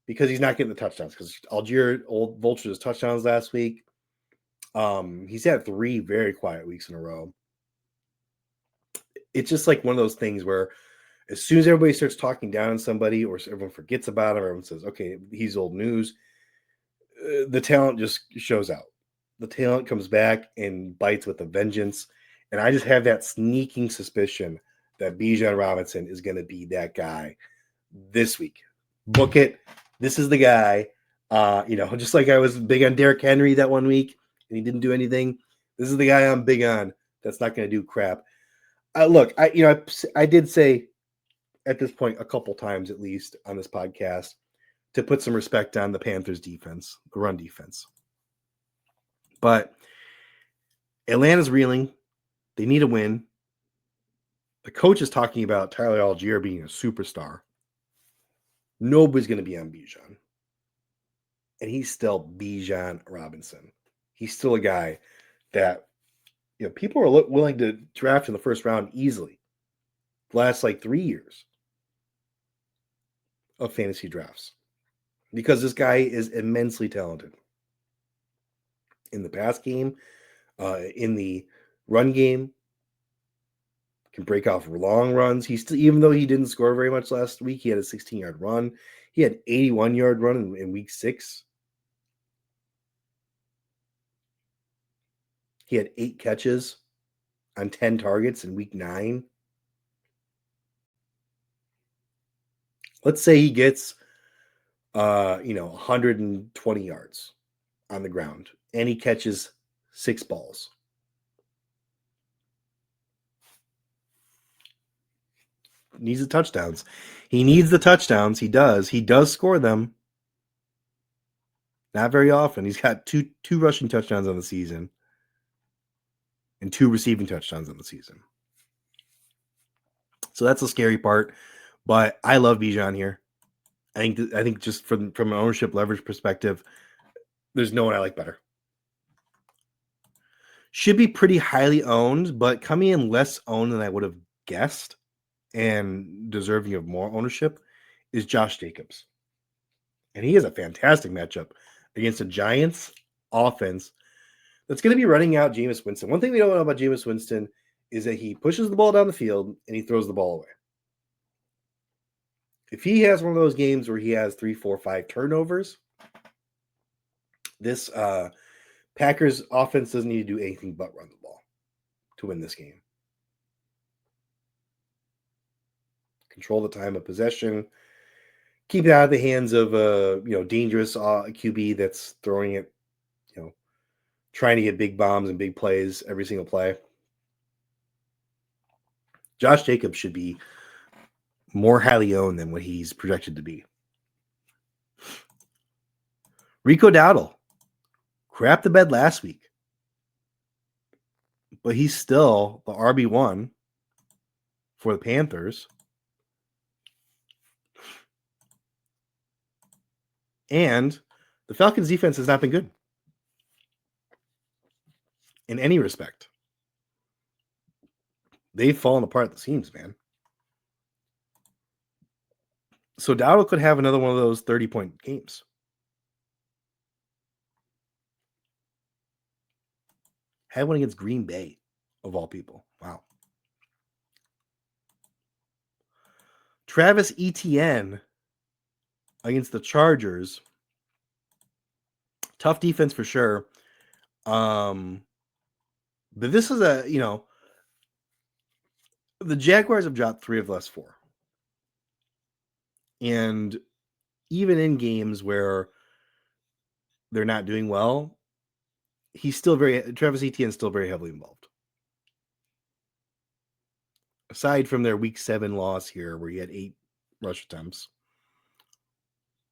because he's not getting the touchdowns. Because Algier Old Vultures touchdowns last week. He's had 3 very quiet weeks in a row. It's just like one of those things where as soon as everybody starts talking down on somebody or everyone forgets about him, everyone says, okay, he's old news. The talent just shows out. The talent comes back and bites with a vengeance. And I just have that sneaking suspicion that Bijan Robinson is going to be that guy this week. Book it. This is the guy. Just like I was big on Derrick Henry that one week and he didn't do anything. This is the guy I'm big on that's not going to do crap. Look, I did say at this point a couple times at least on this podcast to put some respect on the Panthers defense, the run defense. But Atlanta's reeling. They need a win. The coach is talking about Tyler Algier being a superstar. Nobody's going to be on Bijan. And he's still Bijan Robinson. He's still a guy that people are willing to draft in the first round easily. The last 3 years of fantasy drafts. Because this guy is immensely talented. In the pass game, in the run game, can break off long runs. He still, even though he didn't score very much last week, he had a 16-yard run. He had an 81-yard run in week 6. He had 8 catches on 10 targets in week 9. Let's say he gets 120 yards on the ground and he catches 6 balls. needs the touchdowns. He needs the touchdowns. He does. He does score them. Not very often. He's got two rushing touchdowns on the season and 2 receiving touchdowns on the season. So that's the scary part. But I love Bijan here. I think just from an ownership leverage perspective, there's no one I like better. Should be pretty highly owned, but coming in less owned than I would have guessed and deserving of more ownership is Josh Jacobs. And he has a fantastic matchup against a Giants offense that's going to be running out Jameis Winston. One thing we don't know about Jameis Winston is that he pushes the ball down the field and he throws the ball away. If he has one of those games where he has 3, 4, 5 turnovers, this Packers offense doesn't need to do anything but run the ball to win this game. Control the time of possession. Keep it out of the hands of a dangerous QB that's throwing it, trying to get big bombs and big plays every single play. Josh Jacobs should be more highly owned than what he's projected to be. Rico Dowdle crapped the bed last week, but he's still the RB1 for the Panthers. And the Falcons defense has not been good in any respect. They've fallen apart at the seams, man. So Dowdle could have another one of those 30-point games. Had one against Green Bay, of all people. Wow. Travis Etienne against the Chargers. Tough defense for sure. But this is the Jaguars have dropped 3 of the last 4. And even in games where they're not doing well, Travis Etienne is still very heavily involved. Aside from their week 7 loss here, where he had 8 rush attempts,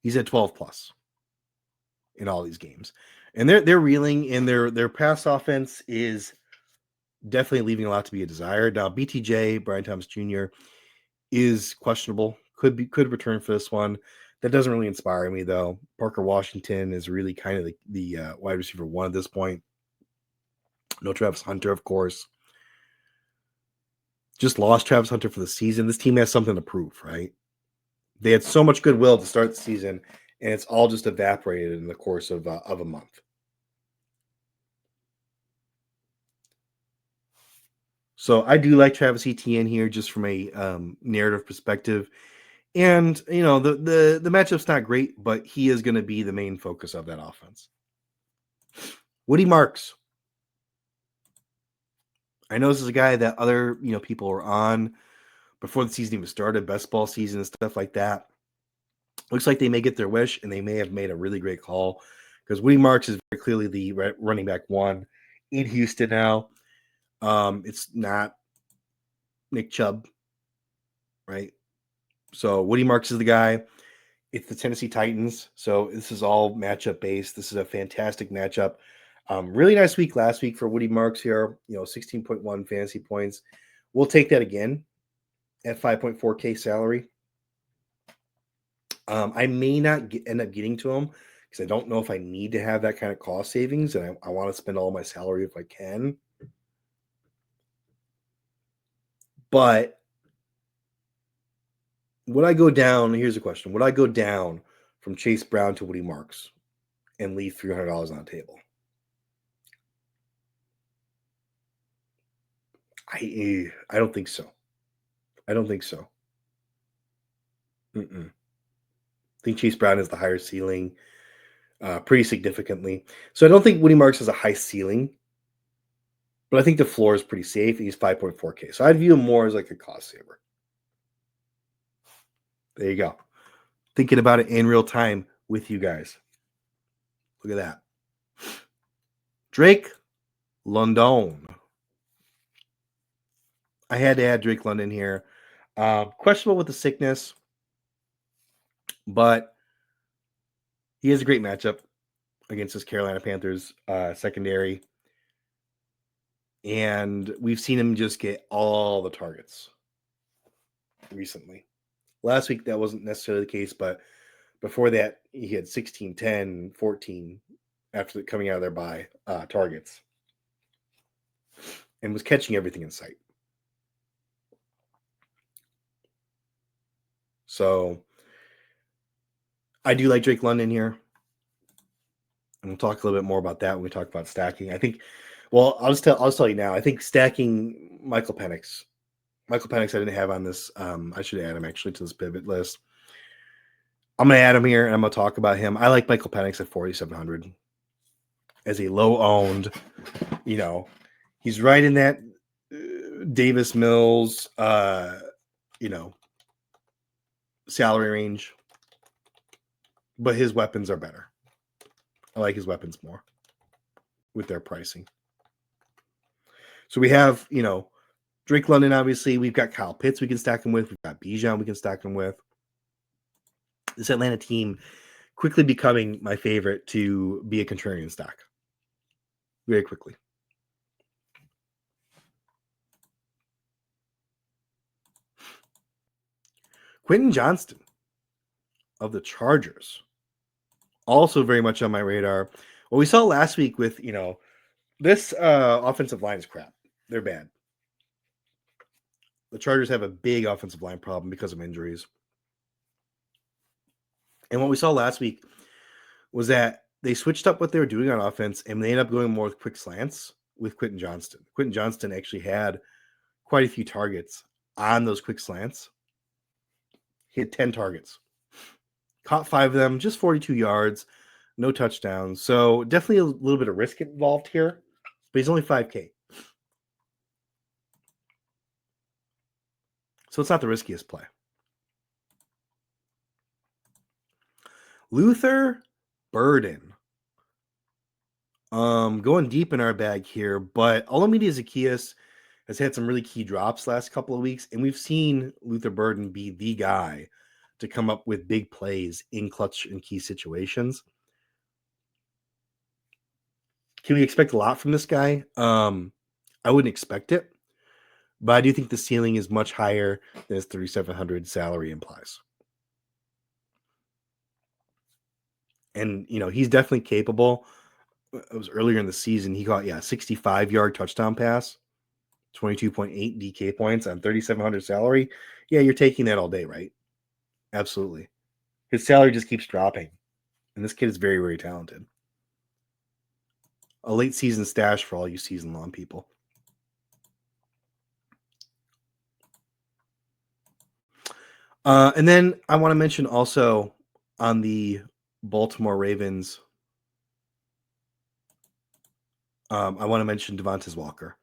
he's at 12 plus in all these games. And they're reeling, and their pass offense is definitely leaving a lot to be desired. Now, BTJ, Brian Thomas Jr., is questionable. Could return for this one. That doesn't really inspire me, though. Parker Washington is really kind of the wide receiver 1 at this point. No Travis Hunter, of course. Just lost Travis Hunter for the season. This team has something to prove, right? They had so much goodwill to start the season, and it's all just evaporated in the course of a month. So I do like Travis Etienne here, just from a narrative perspective. And the matchup's not great, but he is going to be the main focus of that offense. Woody Marks. I know this is a guy that other people were on before the season even started, best ball season and stuff like that. Looks like they may get their wish, and they may have made a really great call, because Woody Marks is very clearly the running back 1 in Houston now. It's not Nick Chubb, right? So Woody Marks is the guy. It's the Tennessee Titans. So this is all matchup based. This is a fantastic matchup. Really nice week last week for Woody Marks here. 16.1 fantasy points. We'll take that again at 5.4K salary. I may not end up getting to him, because I don't know if I need to have that kind of cost savings, and I want to spend all my salary if I can. But would I go down? Here's a question. Would I go down from Chase Brown to Woody Marks and leave $300 on the table? I don't think so. I don't think so. I think Chase Brown has the higher ceiling pretty significantly. So I don't think Woody Marks has a high ceiling, but I think the floor is pretty safe. He's 5.4K. So I'd view him more as like a cost saver. There you go. Thinking about it in real time with you guys. Look at that. Drake London. I had to add Drake London here. Questionable with the sickness, but he has a great matchup against this Carolina Panthers secondary. And we've seen him just get all the targets recently. Last week, that wasn't necessarily the case, but before that, he had 16, 10, 14 after coming out of there by targets and was catching everything in sight. So I do like Drake London here. And we'll talk a little bit more about that when we talk about stacking. I think, well, I'll just tell you now. I think stacking Michael Penix. Michael Penix I didn't have on this. I should add him actually to this pivot list. I'm going to add him here and I'm going to talk about him. I like Michael Penix at 4,700 as a low owned. He's right in that Davis Mills, salary range, but his weapons are better. I like his weapons more with their pricing. So we have, Drake London, obviously. We've got Kyle Pitts we can stack him with. We've got Bijan we can stack him with. This Atlanta team quickly becoming my favorite to be a contrarian stack. Very quickly. Quentin Johnston of the Chargers. Also very much on my radar. What we saw last week with, this offensive line is crap. They're bad. The Chargers have a big offensive line problem because of injuries. And what we saw last week was that they switched up what they were doing on offense, and they ended up going more with quick slants with Quentin Johnston. Quentin Johnston actually had quite a few targets on those quick slants. He had 10 targets. Caught 5 of them, just 42 yards, no touchdowns. So definitely a little bit of risk involved here, but he's only 5K. So it's not the riskiest play. Luther Burden. Going deep in our bag here, but Olamide Zaccheaus has had some really key drops last couple of weeks, and we've seen Luther Burden be the guy to come up with big plays in clutch and key situations. Can we expect a lot from this guy? I wouldn't expect it, but I do think the ceiling is much higher than his 3,700 salary implies. And, he's definitely capable. It was earlier in the season. He caught, 65-yard touchdown pass, 22.8 DK points on 3,700 salary. Yeah, you're taking that all day, right? Absolutely. His salary just keeps dropping. And this kid is very, very talented. A late season stash for all you season long people. And then I want to mention also on the Baltimore Ravens, I want to mention Devontae Walker.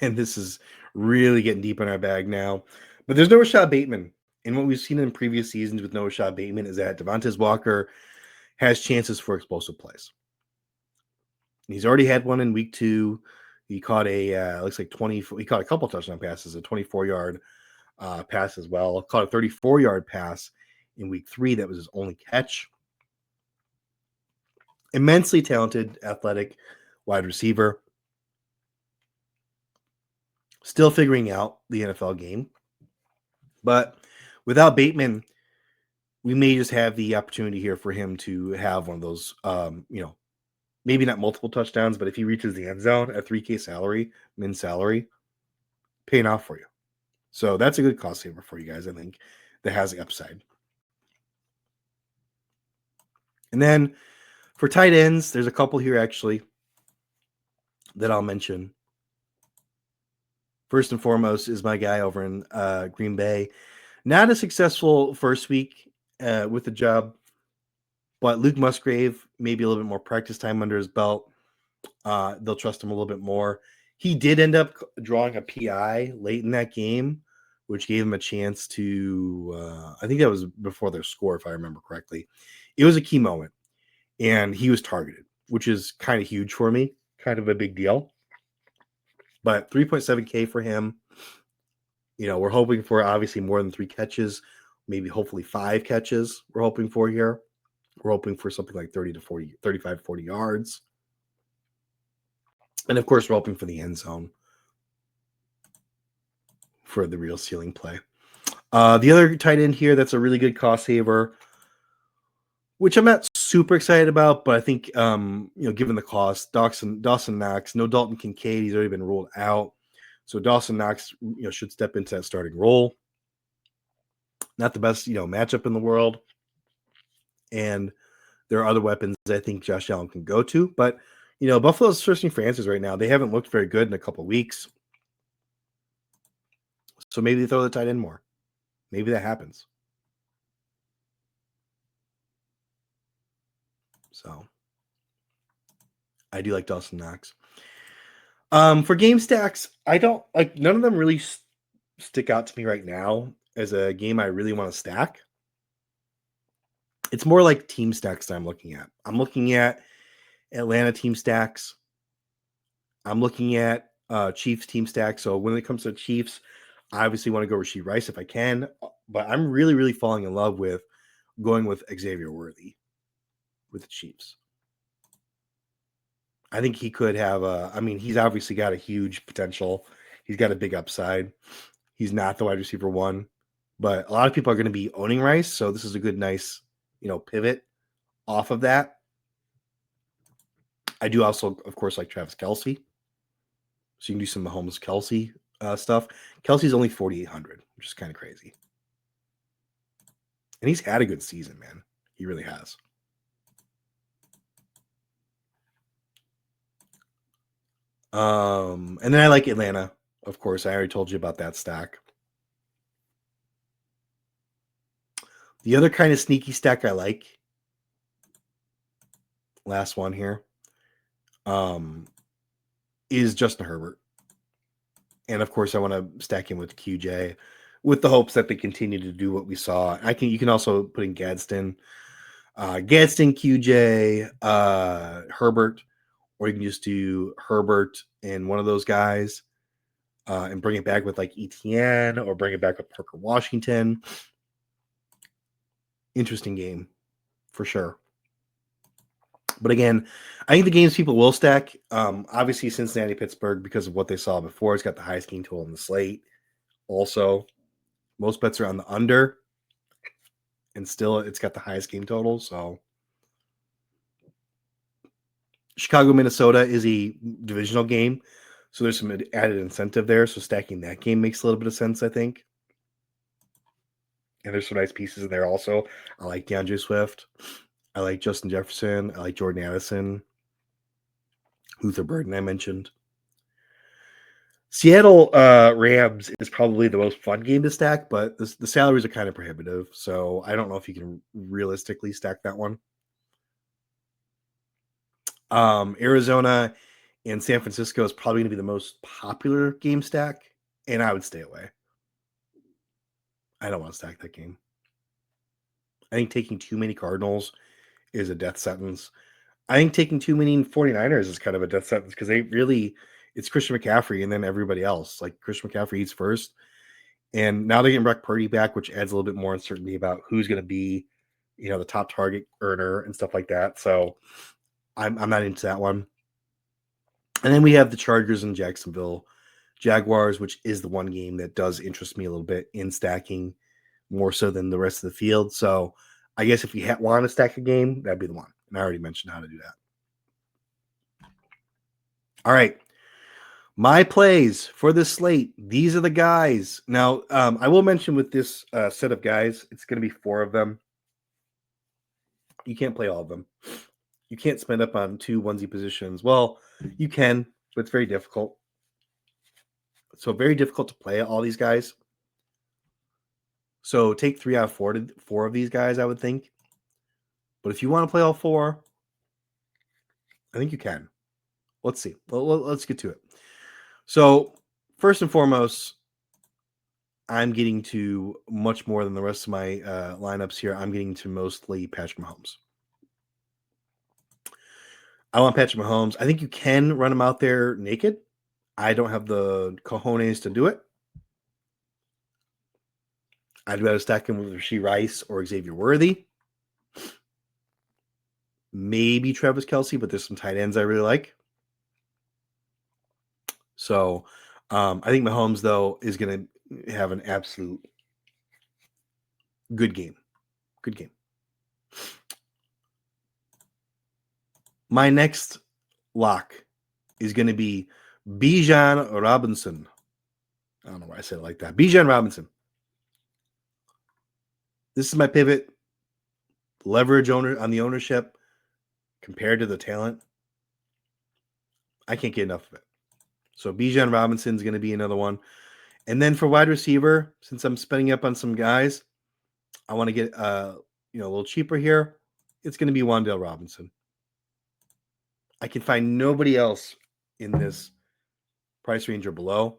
And this is really getting deep in our bag now. But there's no Rashad Bateman. And what we've seen in previous seasons with no Rashad Bateman is that Devontae Walker has chances for explosive plays. He's already had one in week 2. He caught looks like 20. He caught a couple touchdown passes, a 24-yard pass as well. Caught a 34-yard pass in week 3. That was his only catch. Immensely talented, athletic wide receiver. Still figuring out the NFL game. But without Bateman, we may just have the opportunity here for him to have one of those, maybe not multiple touchdowns, but if he reaches the end zone at 3K salary, min salary, paying off for you. So that's a good cost saver for you guys, I think, that has the upside. And then for tight ends, there's a couple here actually that I'll mention. First and foremost is my guy over in Green Bay. Not a successful first week with the job, but Luke Musgrave, maybe a little bit more practice time under his belt. They'll trust him a little bit more. He did end up drawing a PI late in that game, which gave him a chance to, I think that was before their score, if I remember correctly. It was a key moment, and he was targeted, which is kind of huge for me, kind of a big deal. But 3.7K for him. We're hoping for obviously more than 3 catches, maybe hopefully 5 catches we're hoping for here. We're hoping for something like 30 to 40, 35, 40 yards. And of course, we're hoping for the end zone for the real ceiling play. The other tight end here that's a really good cost saver, which I'm not super excited about, but I think, given the cost, Dawson Knox, no Dalton Kincaid, he's already been ruled out. So Dawson Knox, should step into that starting role. Not the best, matchup in the world. And there are other weapons I think Josh Allen can go to. But, Buffalo's searching for answers right now. They haven't looked very good in a couple of weeks. So maybe they throw the tight end more. Maybe that happens. So I do like Dawson Knox. For game stacks, I don't like, none of them really stick out to me right now as a game I really want to stack. It's more like team stacks that I'm looking at. I'm looking at Atlanta team stacks. I'm looking at Chiefs team stacks. So when it comes to Chiefs, I obviously want to go Rashee Rice if I can, but I'm really, really falling in love with going with Xavier Worthy with the Chiefs. I think he could have he's obviously got a huge potential. He's got a big upside. He's not the wide receiver one, but a lot of people are going to be owning Rice. So this is a good, nice, pivot off of that. I do also, of course, like Travis Kelce. So you can do some Mahomes Kelce stuff. Kelsey's only 4,800, which is kind of crazy. And he's had a good season, man. He really has. And then I like Atlanta. Of course, I already told you about that stack. The other kind of sneaky stack I like, last one here, is Justin Herbert. And of course, I want to stack him with QJ with the hopes that they continue to do what we saw. You can also put in Gadsden, QJ, Herbert, or you can just do Herbert and one of those guys and bring it back with like ETN or bring it back with Parker Washington. Interesting game for sure. But again, I think the games people will stack, obviously Cincinnati, Pittsburgh, because of what they saw before. It's got the highest game total in the slate. Also, most bets are on the under, and still it's got the highest game total. So Chicago, Minnesota is a divisional game. So there's some added incentive there. So stacking that game makes a little bit of sense, I think. And there's some nice pieces in there also. I like DeAndre Swift. I like Justin Jefferson. I like Jordan Addison. Luther Burden, I mentioned. Seattle Rams is probably the most fun game to stack, but the salaries are kind of prohibitive. So I don't know if you can realistically stack that one. Arizona and San Francisco is probably going to be the most popular game stack, and I would stay away. I don't want to stack that game. I think taking too many Cardinals is a death sentence. I think taking too many 49ers is kind of a death sentence because it's Christian McCaffrey and then everybody else. Like Christian McCaffrey eats first. And now they're getting Brock Purdy back, which adds a little bit more uncertainty about who's going to be, the top target earner and stuff like that. So I'm not into that one. And then we have the Chargers and Jacksonville Jaguars, which is the one game that does interest me a little bit in stacking more so than the rest of the field. So I guess if you want to stack a game, that'd be the one. And I already mentioned how to do that. All right. My plays for this slate. These are the guys. Now, I will mention with this set of guys, it's going to be 4 of them. You can't play all of them. You can't spend up on 2 onesie positions. Well, you can, but it's very difficult. So very difficult to play all these guys. So take 3 out of 4 of these guys, I would think. But if you want to play all 4, I think you can. Let's see. Let's get to it. So first and foremost, I'm getting to much more than the rest of my lineups here. I'm getting to mostly Patrick Mahomes. I want Patrick Mahomes. I think you can run him out there naked. I don't have the cojones to do it. I'd rather stack him with Rashee Rice or Xavier Worthy. Maybe Travis Kelce, but there's some tight ends I really like. So I think Mahomes, though, is going to have an absolute good game. Good game. My next lock is going to be Bijan Robinson. I don't know why I said it like that. Bijan Robinson. This is my pivot. Leverage owner on the ownership compared to the talent. I can't get enough of it. So Bijan Robinson is going to be another one. And then for wide receiver, since I'm spending up on some guys, I want to get a little cheaper here. It's going to be Wan'Dale Robinson. I can find nobody else in this price range or below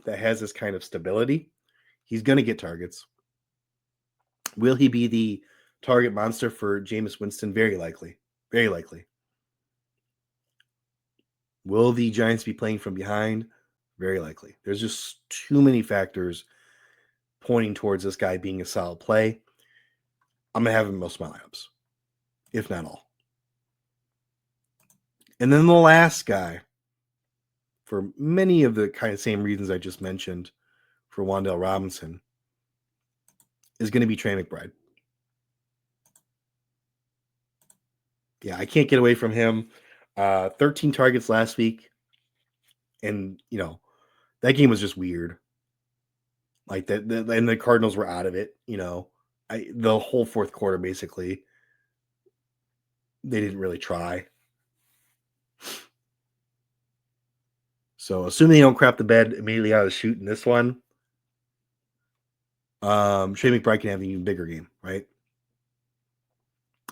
that has this kind of stability. He's going to get targets. Will he be the target monster for Jameis Winston? Very likely. Very likely. Will the Giants be playing from behind? Very likely. There's just too many factors pointing towards this guy being a solid play. I'm going to have him in most of my lineups, if not all. And then the last guy, for many of the kind of same reasons I just mentioned for Wan'Dale Robinson, is going to be Trey McBride. Yeah, I can't get away from him. 13 targets last week. And, that game was just weird. Like that, and the Cardinals were out of it, the whole fourth quarter, basically. They didn't really try. So assuming they don't crap the bed immediately out of the chute in this one, Trey McBride can have an even bigger game, right?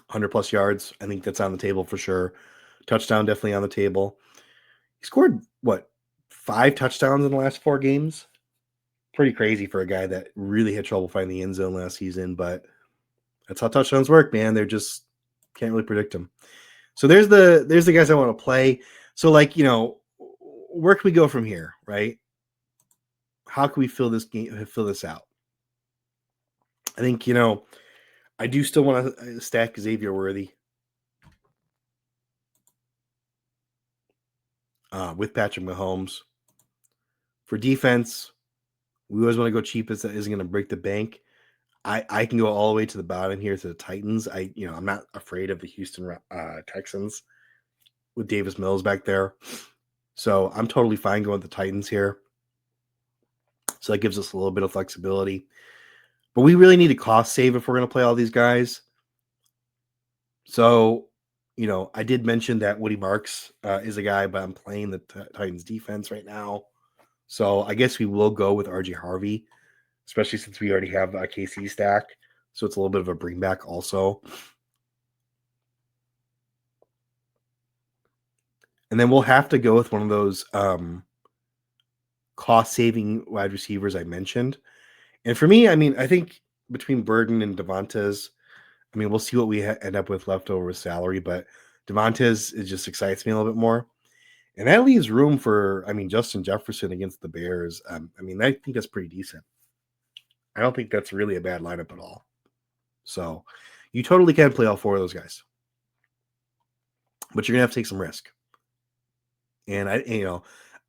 100 plus yards. I think that's on the table for sure. Touchdown definitely on the table. He scored, 5 touchdowns in the last 4 games? Pretty crazy for a guy that really had trouble finding the end zone last season, but that's how touchdowns work, man. They're just can't really predict them. So there's the guys I want to play. So where can we go from here, right? How can we fill this out? I think, I do still want to stack Xavier Worthy with Patrick Mahomes. For defense, we always want to go cheapest that isn't going to break the bank. I can go all the way to the bottom here to the Titans. I'm not afraid of the Houston Texans with Davis Mills back there. So I'm totally fine going with the Titans here. So that gives us a little bit of flexibility. But we really need to cost save if we're going to play all these guys. So, I did mention that Woody Marks is a guy, but I'm playing the Titans defense right now. So I guess we will go with RJ Harvey, especially since we already have a KC stack. So it's a little bit of a bring back also. And then we'll have to go with one of those cost-saving wide receivers I mentioned. And for me, I think between Burden and Devontae, we'll see what we end up with left over with salary, but Devontae, it just excites me a little bit more. And that leaves room for, Justin Jefferson against the Bears. I think that's pretty decent. I don't think that's really a bad lineup at all. So you totally can play all 4 of those guys. But you're going to have to take some risk. And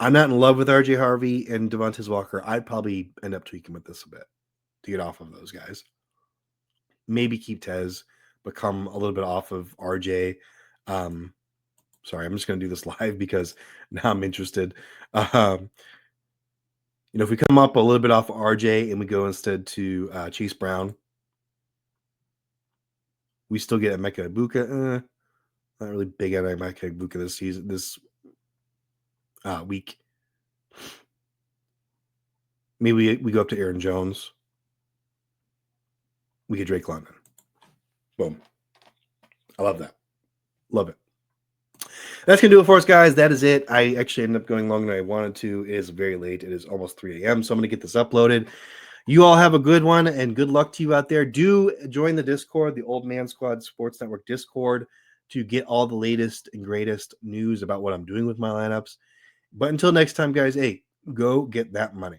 I'm not in love with RJ Harvey and Devontae Walker. I'd probably end up tweaking with this a bit to get off of those guys. Maybe keep Tez, but come a little bit off of RJ. Sorry, I'm just going to do this live because now I'm interested. If we come up a little bit off of RJ and we go instead to Chase Brown, we still get Emeka Egbuka. Not really big on Emeka Egbuka this week. Maybe we go up to Aaron Jones. We get Drake London. Boom. I love that. Love it. That's going to do it for us, guys. That is it. I actually ended up going longer than I wanted to. It is very late. It is almost 3 a.m., so I'm going to get this uploaded. You all have a good one, and good luck to you out there. Do join the Discord, the Old Man Squad Sports Network Discord, to get all the latest and greatest news about what I'm doing with my lineups. But until next time, guys, hey, go get that money.